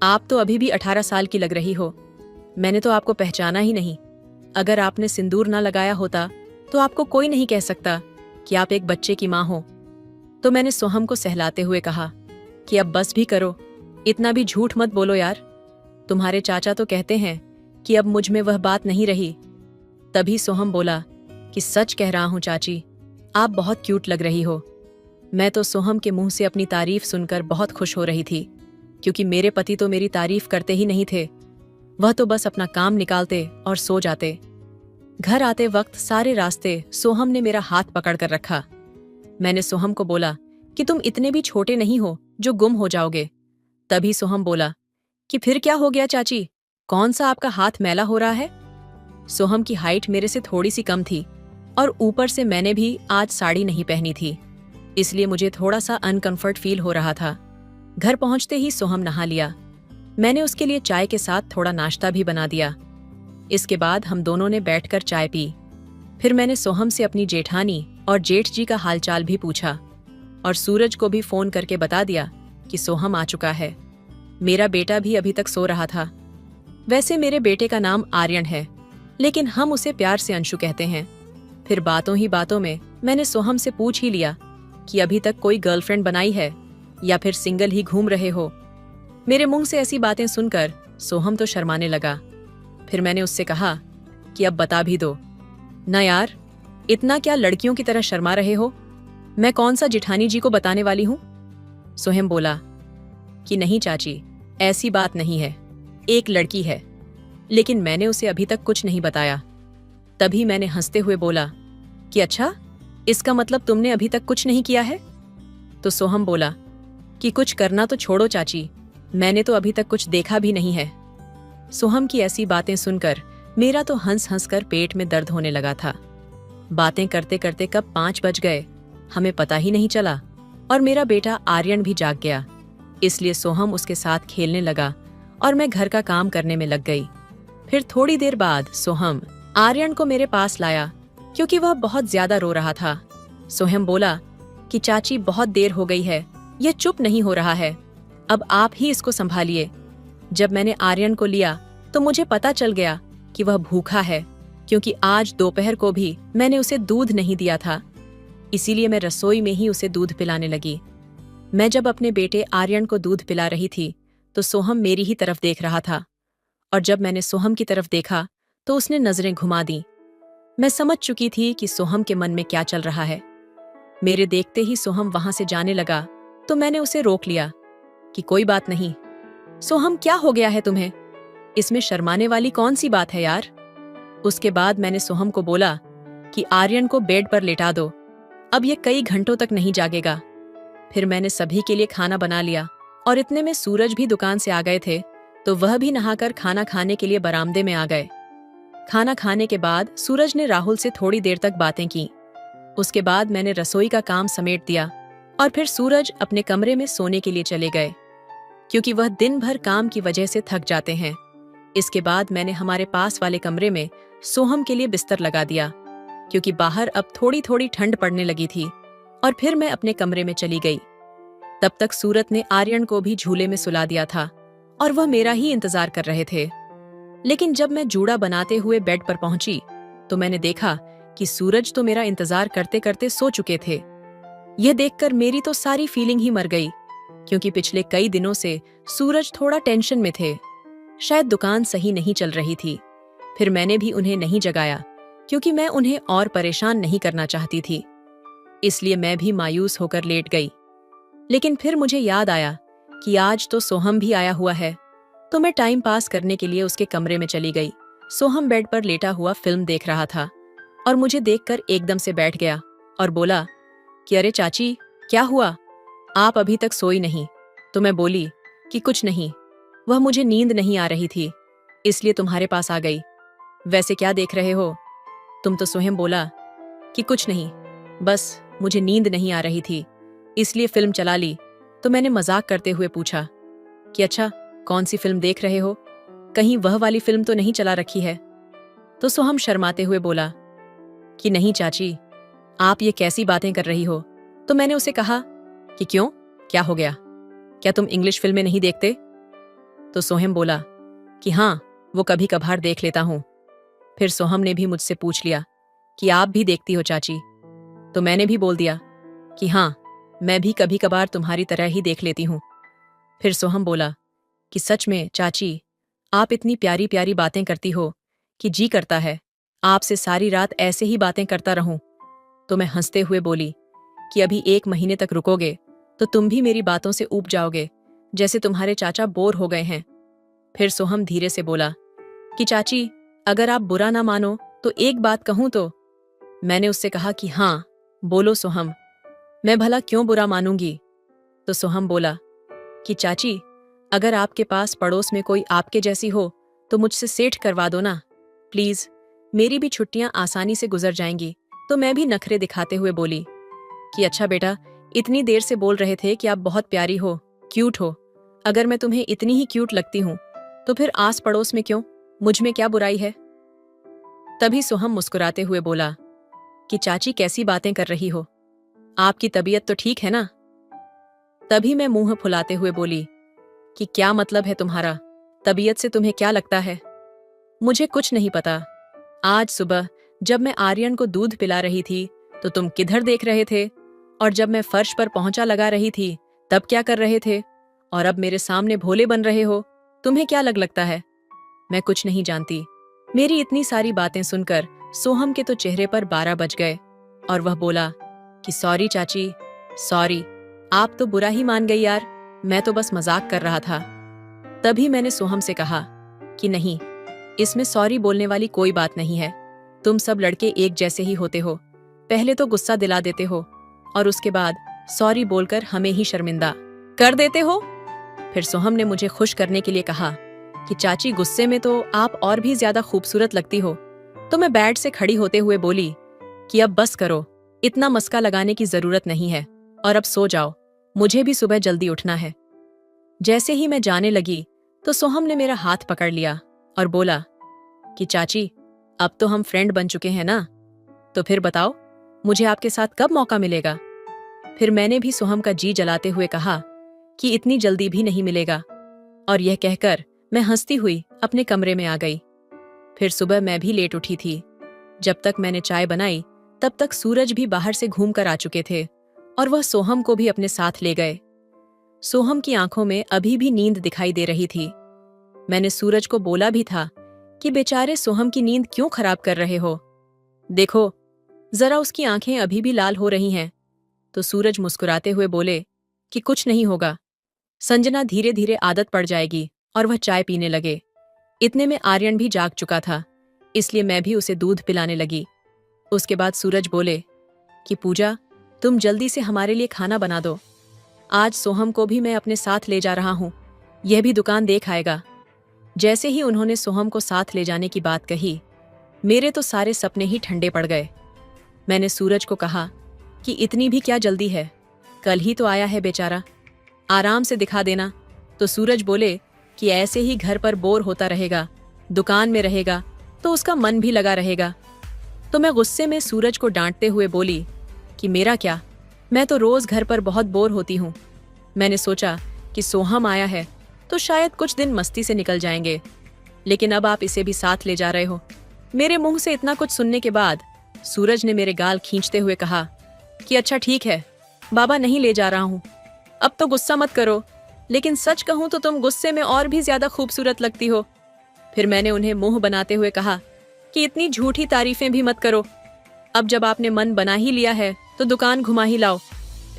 आप तो अभी भी 18 साल की लग रही हो। मैंने तो आपको पहचाना ही नहीं। अगर आपने सिंदूर ना लगाया होता तो आपको कोई नहीं कह सकता कि आप एक बच्चे की माँ हो। तो मैंने सोहम को सहलाते हुए कहा कि अब बस भी करो, इतना भी झूठ मत बोलो यार। तुम्हारे चाचा तो कहते हैं कि अब मुझ में वह बात नहीं रही। तभी सोहम बोला कि सच कह रहा हूं चाची, आप बहुत क्यूट लग रही हो। मैं तो सोहम के मुंह से अपनी तारीफ सुनकर बहुत खुश हो रही थी, क्योंकि मेरे पति तो मेरी तारीफ करते ही नहीं थे। वह तो बस अपना काम निकालते और सो जाते। घर आते वक्त सारे रास्ते सोहम ने मेरा हाथ पकड़ कर रखा। मैंने सोहम को बोला कि तुम इतने भी छोटे नहीं हो जो गुम हो जाओगे। तभी सोहम बोला कि फिर क्या हो गया चाची, कौन सा आपका हाथ मैला हो रहा है। सोहम की हाइट मेरे से थोड़ी सी कम थी और ऊपर से मैंने भी आज साड़ी नहीं पहनी थी, इसलिए मुझे थोड़ा सा अनकंफर्ट फील हो रहा था। घर पहुंचते ही सोहम नहा लिया। मैंने उसके लिए चाय के साथ थोड़ा नाश्ता भी बना दिया। इसके बाद हम दोनों ने बैठकर चाय पी। फिर मैंने सोहम से अपनी जेठानी और जेठ जी का हालचाल भी पूछा और सूरज को भी फोन करके बता दिया कि सोहम आ चुका है। मेरा बेटा भी अभी तक सो रहा था। वैसे मेरे बेटे का नाम आर्यन है, लेकिन हम उसे प्यार से अंशु कहते हैं। फिर बातों ही बातों में मैंने सोहम से पूछ ही लिया कि अभी तक कोई गर्लफ्रेंड बनाई है या फिर सिंगल ही घूम रहे हो। मेरे मुंह से ऐसी बातें सुनकर सोहम तो शर्माने लगा। फिर मैंने उससे कहा कि अब बता भी दो ना यार, इतना क्या लड़कियों की तरह शर्मा रहे हो। मैं कौन सा जिठानी जी को बताने वाली हूं। सोहम बोला कि नहीं चाची, ऐसी बात नहीं है, एक लड़की है, लेकिन मैंने उसे अभी तक कुछ नहीं बताया। तभी मैंने हंसते हुए बोला कि अच्छा, इसका मतलब तुमने अभी तक कुछ नहीं किया है। तो सोहम बोला कि कुछ करना तो छोड़ो चाची, मैंने तो अभी तक कुछ देखा भी नहीं है। सोहम की ऐसी बातें सुनकर मेरा तो हंस हंस कर पेट में दर्द होने लगा था। बातें करते करते कब 5 बज गए हमें पता ही नहीं चला और मेरा बेटा आर्यन भी जाग गया, इसलिए सोहम उसके साथ खेलने लगा और मैं घर का काम करने में लग गई। फिर थोड़ी देर बाद सोहम आर्यन को मेरे पास लाया, क्योंकि वह बहुत ज्यादा रो रहा था। सोहम बोला कि चाची, बहुत देर हो गई है, यह चुप नहीं हो रहा है, अब आप ही इसको संभालिए। जब मैंने आर्यन को लिया तो मुझे पता चल गया कि वह भूखा है, क्योंकि आज दोपहर को भी मैंने उसे दूध नहीं दिया था। इसीलिए मैं रसोई में ही उसे दूध पिलाने लगी। मैं जब अपने बेटे आर्यन को दूध पिला रही थी तो सोहम मेरी ही तरफ देख रहा था, और जब मैंने सोहम की तरफ देखा तो उसने नजरें घुमा दी। मैं समझ चुकी थी कि सोहम के मन में क्या चल रहा है। मेरे देखते ही सोहम वहां से जाने लगा तो मैंने उसे रोक लिया कि कोई बात नहीं। सोहम, क्या हो गया है तुम्हें? इसमें शर्माने वाली कौन सी बात है यार। उसके बाद मैंने सोहम को बोला कि आर्यन को बेड पर लेटा दो, अब ये कई घंटों तक नहीं जागेगा। फिर मैंने सभी के लिए खाना बना लिया और इतने में सूरज भी दुकान से आ गए थे, तो वह भी नहाकर खाना खाने के लिए बरामदे में आ गए। खाना खाने के बाद सूरज ने राहुल से थोड़ी देर तक बातें की। उसके बाद मैंने रसोई का काम समेट दिया और फिर सूरज अपने कमरे में सोने के लिए चले गए, क्योंकि वह दिन भर काम की वजह से थक जाते हैं। इसके बाद मैंने हमारे पास वाले कमरे में सोहम के लिए बिस्तर लगा दिया, क्योंकि बाहर अब थोड़ी थोड़ी ठंड पड़ने लगी थी, और फिर मैं अपने कमरे में चली गई। तब तक सूरत ने आर्यन को भी झूले में सुला दिया था और वह मेरा ही इंतजार कर रहे थे। लेकिन जब मैं जूड़ा बनाते हुए बेड पर पहुंची तो मैंने देखा कि सूरज तो मेरा इंतजार करते करते सो चुके थे। यह देखकर मेरी तो सारी फीलिंग ही मर गई, क्योंकि पिछले कई दिनों से सूरज थोड़ा टेंशन में थे। शायद दुकान सही नहीं चल रही थी। फिर मैंने भी उन्हें नहीं जगाया, क्योंकि मैं उन्हें और परेशान नहीं करना चाहती थी। इसलिए मैं भी मायूस होकर लेट गई। लेकिन फिर मुझे याद आया कि आज तो सोहम भी आया हुआ है तो मैं टाइम पास करने के लिए उसके कमरे में चली गई। सोहम बेड पर लेटा हुआ फिल्म देख रहा था और मुझे देखकर एकदम से बैठ गया और बोला कि अरे चाची, क्या हुआ, आप अभी तक सोई नहीं? तो मैं बोली कि कुछ नहीं, वह मुझे नींद नहीं आ रही थी, इसलिए तुम्हारे पास आ गई। वैसे क्या देख रहे हो तुम? तो सोहम बोला कि कुछ नहीं, बस मुझे नींद नहीं आ रही थी, इसलिए फिल्म चला ली। तो मैंने मजाक करते हुए पूछा कि अच्छा, कौन सी फिल्म देख रहे हो? कहीं वह वाली फिल्म तो नहीं चला रखी है? तो सोहम शर्माते हुए बोला कि नहीं चाची, आप ये कैसी बातें कर रही हो? तो मैंने उसे कहा कि क्यों, क्या हो गया, क्या तुम इंग्लिश फिल्में नहीं देखते? तो सोहम बोला कि हाँ, वो कभी कभार देख लेता हूं। फिर सोहम ने भी मुझसे पूछ लिया कि आप भी देखती हो चाची? तो मैंने भी बोल दिया कि हाँ, मैं भी कभी कभार तुम्हारी तरह ही देख लेती हूं। फिर सोहम बोला कि सच में चाची, आप इतनी प्यारी प्यारी बातें करती हो कि जी करता है आपसे सारी रात ऐसे ही बातें करता रहूं। तो मैं हंसते हुए बोली कि अभी 1 महीने तक रुकोगे तो तुम भी मेरी बातों से ऊब जाओगे, जैसे तुम्हारे चाचा बोर हो गए हैं। फिर सोहम धीरे से बोला कि चाची, अगर आप बुरा ना मानो तो एक बात कहूं तो? मैंने उससे कहा कि हाँ, बोलो सोहम, मैं भला क्यों बुरा मानूंगी? तो सोहम बोला कि चाची, अगर आपके पास पड़ोस में कोई आपके जैसी हो तो मुझसे सेठ करवा दो ना, प्लीज, मेरी भी छुट्टियां आसानी से गुजर जाएंगी। तो मैं भी नखरे दिखाते हुए बोली कि अच्छा बेटा, इतनी देर से बोल रहे थे कि आप बहुत प्यारी हो, क्यूट हो। अगर मैं तुम्हें इतनी ही क्यूट लगती हूं तो फिर आस पड़ोस में क्यों, मुझ में क्या बुराई है? तभी सोहम मुस्कुराते हुए बोला कि चाची, कैसी बातें कर रही हो, आपकी तबीयत तो ठीक है ना? तभी मैं मुंह फुलाते हुए बोली कि क्या मतलब है तुम्हारा, तबीयत से तुम्हें क्या लगता है? मुझे कुछ नहीं पता। आज सुबह जब मैं आर्यन को दूध पिला रही थी तो तुम किधर देख रहे थे, और जब मैं फर्श पर पोंछा लगा रही थी तब क्या कर रहे थे, और अब मेरे सामने भोले बन रहे हो, तुम्हें क्या लगता है? मैं कुछ नहीं जानती। मेरी इतनी सारी बातें सुनकर सोहम के तो चेहरे पर 12 बज गए और वह बोला कि सॉरी चाची, सॉरी, आप तो बुरा ही मान गई यार, मैं तो बस मजाक कर रहा था। तभी मैंने सोहम से कहा कि नहीं, इसमें सॉरी बोलने वाली कोई बात नहीं है, तुम सब लड़के एक जैसे ही होते हो, पहले तो गुस्सा दिला देते हो और उसके बाद सॉरी बोलकर हमें ही शर्मिंदा कर देते हो। फिर सोहम ने मुझे खुश करने के लिए कहा कि चाची, गुस्से में तो आप और भी ज्यादा खूबसूरत लगती हो। तो मैं बेड से खड़ी होते हुए बोली कि अब बस करो, इतना मस्का लगाने की जरूरत नहीं है, और अब सो जाओ, मुझे भी सुबह जल्दी उठना है। जैसे ही मैं जाने लगी तो सोहम ने मेरा हाथ पकड़ लिया और बोला कि चाची, अब तो हम फ्रेंड बन चुके हैं ना, तो फिर बताओ मुझे आपके साथ कब मौका मिलेगा? फिर मैंने भी सोहम का जी जलाते हुए कहा कि इतनी जल्दी भी नहीं मिलेगा, और यह कहकर मैं हंसती हुई अपने कमरे में आ गई। फिर सुबह मैं भी लेट उठी थी। जब तक मैंने चाय बनाई तब तक सूरज भी बाहर से घूम कर आ चुके थे और वह सोहम को भी अपने साथ ले गए। सोहम की आंखों में अभी भी नींद दिखाई दे रही थी। मैंने सूरज को बोला भी था कि बेचारे सोहम की नींद क्यों खराब कर रहे हो, देखो जरा उसकी आंखें अभी भी लाल हो रही हैं। तो सूरज मुस्कुराते हुए बोले कि कुछ नहीं होगा, संजना, धीरे धीरे आदत पड़ जाएगी, और वह चाय पीने लगे। इतने में आर्यन भी जाग चुका था, इसलिए मैं भी उसे दूध पिलाने लगी। उसके बाद सूरज बोले कि पूजा, तुम जल्दी से हमारे लिए खाना बना दो, आज सोहम को भी मैं अपने साथ ले जा रहा हूं, यह भी दुकान देख आएगा। जैसे ही उन्होंने सोहम को साथ ले जाने की बात कही, मेरे तो सारे सपने ही ठंडे पड़ गए। मैंने सूरज को कहा कि इतनी भी क्या जल्दी है, कल ही तो आया है बेचारा, आराम से दिखा देना। तो सूरज बोले कि ऐसे ही घर पर बोर होता रहेगा, दुकान में रहेगा तो उसका मन भी लगा रहेगा। तो मैं गुस्से में सूरज को डांटते हुए बोली कि मेरा क्या, मैं तो रोज घर पर बहुत बोर होती हूँ। मैंने सोचा कि सोहम आया है तो शायद कुछ दिन मस्ती से निकल जाएंगे, लेकिन अब आप इसे भी साथ ले जा रहे हो। मेरे मुंह से इतना कुछ सुनने के बाद सूरज ने मेरे गाल खींचते हुए कहा कि अच्छा ठीक है बाबा, नहीं ले जा रहा हूँ, अब तो गुस्सा मत करो, लेकिन सच कहूँ तो तुम गुस्से में और भी ज्यादा खूबसूरत लगती हो। फिर मैंने उन्हें मुंह बनाते हुए कहा कि इतनी झूठी तारीफें भी मत करो, अब जब आपने मन बना ही लिया है तो दुकान घुमा ही लाओ,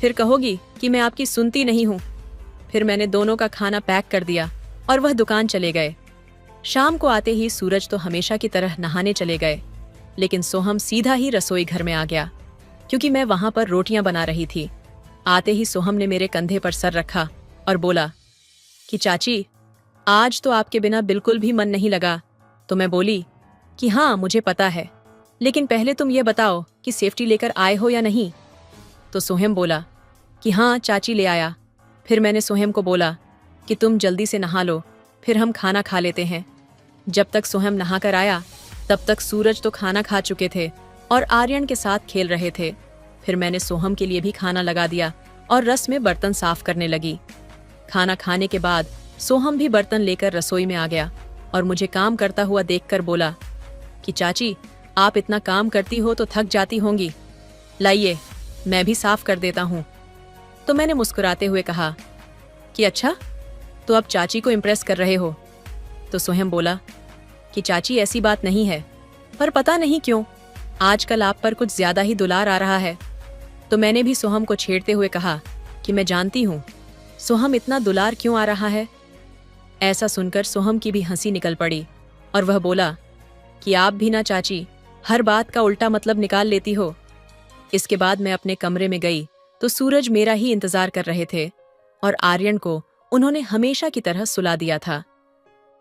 फिर कहोगी कि मैं आपकी सुनती नहीं हूँ। फिर मैंने दोनों का खाना पैक कर दिया और वह दुकान चले गए। शाम को आते ही सूरज तो हमेशा की तरह नहाने चले गए, लेकिन सोहम सीधा ही रसोई घर में आ गया, क्योंकि मैं वहां पर रोटियां बना रही थी। आते ही सोहम ने मेरे कंधे पर सर रखा और बोला कि चाची, आज तो आपके बिना बिल्कुल भी मन नहीं लगा। तो मैं बोली कि हाँ, मुझे पता है, लेकिन पहले तुम ये बताओ कि सेफ्टी लेकर आए हो या नहीं। तो सोहम बोला कि हाँ चाची, ले आया। फिर मैंने सोहम को बोला कि तुम जल्दी से नहा लो, फिर हम खाना खा लेते हैं। जब तक सोहम नहा कर आया तब तक सूरज तो खाना खा चुके थे और आर्यन के साथ खेल रहे थे। फिर मैंने सोहम के लिए भी खाना लगा दिया और रस में बर्तन साफ करने लगी। खाना खाने के बाद सोहम भी बर्तन लेकर रसोई में आ गया और मुझे काम करता हुआ देखकर बोला कि चाची, आप इतना काम करती हो तो थक जाती होंगी, लाइए मैं भी साफ कर देता हूँ। तो मैंने मुस्कुराते हुए कहा कि अच्छा, तो अब चाची को इम्प्रेस कर रहे हो। तो सोहम बोला कि चाची, ऐसी बात नहीं है, पर पता नहीं क्यों आजकल आप पर कुछ ज्यादा ही दुलार आ रहा है। तो मैंने भी सोहम को छेड़ते हुए कहा कि मैं जानती हूँ सोहम इतना दुलार क्यों आ रहा है। ऐसा सुनकर सोहम की भी हंसी निकल पड़ी और वह बोला कि आप भी ना चाची, हर बात का उल्टा मतलब निकाल लेती हो। इसके बाद मैं अपने कमरे में गई तो सूरज मेरा ही इंतजार कर रहे थे और आर्यन को उन्होंने हमेशा की तरह सुला दिया था।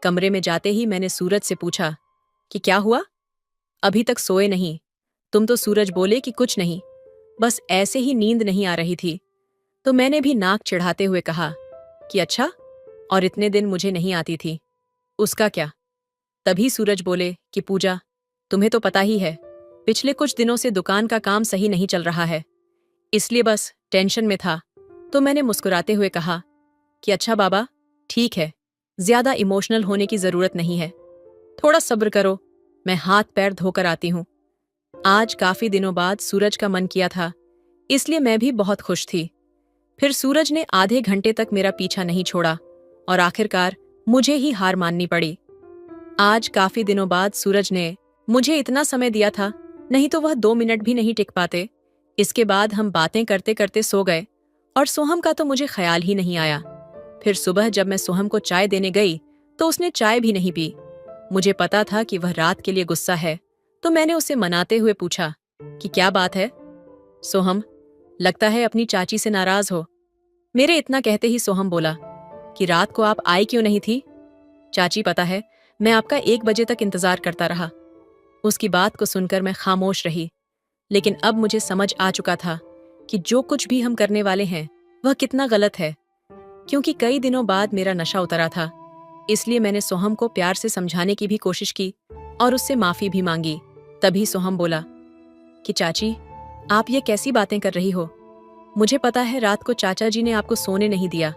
कमरे में जाते ही मैंने सूरज से पूछा कि क्या हुआ, अभी तक सोए नहीं? तुम तो सूरज बोले कि कुछ नहीं, बस ऐसे ही नींद नहीं आ रही थी। तो मैंने भी नाक चिढ़ाते हुए कहा कि अच्छा, और इतने दिन मुझे नहीं आती थी, उसका क्या? तभी सूरज बोले कि पूजा, तुम्हें तो पता ही है पिछले कुछ दिनों से दुकान का काम सही नहीं चल रहा है, इसलिए बस टेंशन में था। तो मैंने मुस्कुराते हुए कहा कि अच्छा बाबा, ठीक है, ज्यादा इमोशनल होने की जरूरत नहीं है, थोड़ा सब्र करो, मैं हाथ पैर धोकर आती हूँ। आज काफी दिनों बाद सूरज का मन किया था, इसलिए मैं भी बहुत खुश थी। फिर सूरज ने आधे घंटे तक मेरा पीछा नहीं छोड़ा और आखिरकार मुझे ही हार माननी पड़ी। आज काफी दिनों बाद सूरज ने मुझे इतना समय दिया था, नहीं तो वह 2 मिनट भी नहीं टिक पाते। इसके बाद हम बातें करते करते सो गए और सोहम का तो मुझे ख्याल ही नहीं आया। फिर सुबह जब मैं सोहम को चाय देने गई तो उसने चाय भी नहीं पी। मुझे पता था कि वह रात के लिए गुस्सा है, तो मैंने उसे मनाते हुए पूछा कि क्या बात है सोहम, लगता है अपनी चाची से नाराज हो। मेरे इतना कहते ही सोहम बोला कि रात को आप आई क्यों नहीं थी? चाची, पता है मैं आपका 1 बजे तक इंतजार करता रहा। उसकी बात को सुनकर मैं खामोश रही, लेकिन अब मुझे समझ आ चुका था कि जो कुछ भी हम करने वाले हैं वह कितना गलत है। क्योंकि कई दिनों बाद मेरा नशा उतरा था, इसलिए मैंने सोहम को प्यार से समझाने की भी कोशिश की और उससे माफी भी मांगी। तभी सोहम बोला कि चाची, आप ये कैसी बातें कर रही हो? मुझे पता है रात को चाचा जी ने आपको सोने नहीं दिया,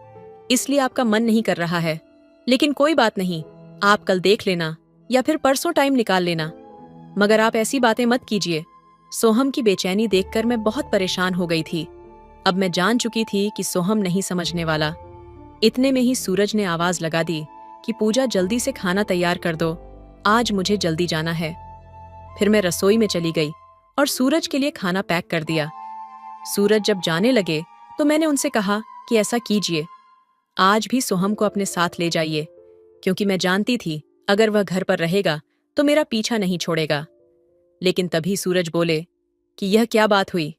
इसलिए आपका मन नहीं कर रहा है, लेकिन कोई बात नहीं, आप कल देख लेना या फिर परसों टाइम निकाल लेना, मगर आप ऐसी बातें मत कीजिए। सोहम की बेचैनी देखकर मैं बहुत परेशान हो गई थी। अब मैं जान चुकी थी कि सोहम नहीं समझने वाला। इतने में ही सूरज ने आवाज लगा दी कि पूजा, जल्दी से खाना तैयार कर दो, आज मुझे जल्दी जाना है। फिर मैं रसोई में चली गई और सूरज के लिए खाना पैक कर दिया। सूरज जब जाने लगे तो मैंने उनसे कहा कि ऐसा कीजिए, आज भी सोहम को अपने साथ ले जाइए, क्योंकि मैं जानती थी अगर वह घर पर रहेगा तो मेरा पीछा नहीं छोड़ेगा। लेकिन तभी सूरज बोले कि यह क्या बात हुई?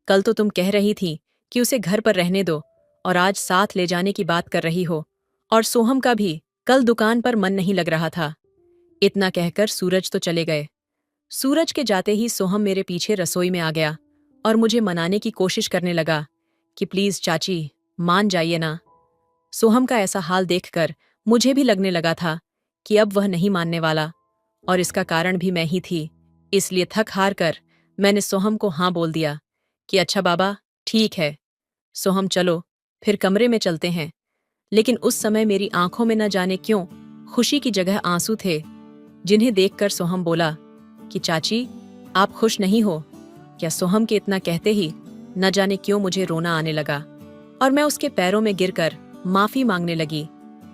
कल तो तुम कह रही थी कि उसे घर पर रहने दो और आज साथ ले जाने की बात कर रही हो, और सोहम का भी कल दुकान पर मन नहीं लग रहा था। इतना कहकर सूरज तो चले गए। सूरज के जाते ही सोहम मेरे पीछे रसोई में आ गया और मुझे मनाने की कोशिश करने लगा कि प्लीज चाची, मान जाइए ना। सोहम का ऐसा हाल देखकर मुझे भी लगने लगा था कि अब वह नहीं मानने वाला, और इसका कारण भी मैं ही थी। इसलिए थक हार कर मैंने सोहम को हाँ बोल दिया कि अच्छा बाबा, ठीक है सोहम, चलो फिर कमरे में चलते हैं। लेकिन उस समय मेरी आंखों में न जाने क्यों खुशी की जगह आंसू थे, जिन्हें देखकर सोहम बोला कि चाची, आप खुश नहीं हो क्या? सोहम के इतना कहते ही न जाने क्यों मुझे रोना आने लगा और मैं उसके पैरों में गिरकर माफी मांगने लगी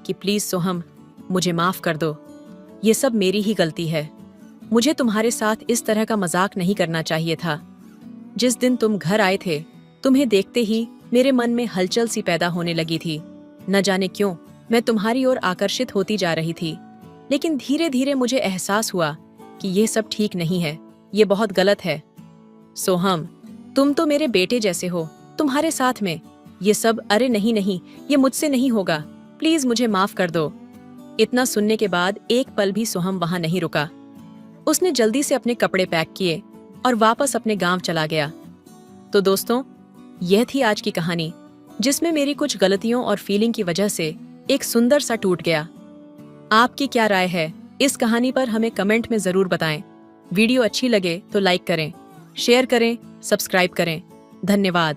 कि प्लीज सोहम, मुझे माफ कर दो, ये सब मेरी ही गलती है। मुझे तुम्हारे साथ इस तरह का मजाक नहीं करना चाहिए था। जिस दिन तुम घर आए थे, तुम्हें देखते ही मेरे मन में हलचल सी पैदा होने लगी थी। न जाने क्यों मैं तुम्हारी ओर आकर्षित होती जा रही थी, लेकिन धीरे धीरे मुझे एहसास हुआ कि ये सब ठीक नहीं है, ये बहुत गलत है। सोहम, तुम तो मेरे बेटे जैसे हो, तुम्हारे साथ में ये सब, अरे नहीं नहीं, ये मुझसे नहीं होगा, प्लीज मुझे माफ कर दो। इतना सुनने के बाद एक पल भी सोहम वहां नहीं रुका। उसने जल्दी से अपने कपड़े पैक किए और वापस अपने गांव चला गया। तो दोस्तों, यह थी आज की कहानी, जिसमें मेरी कुछ गलतियों और फीलिंग की वजह से एक सुंदर सा टूट गया। आपकी क्या राय है इस कहानी पर, हमें कमेंट में जरूर बताएं। वीडियो अच्छी लगे तो लाइक करें, शेयर करें, सब्सक्राइब करें। धन्यवाद।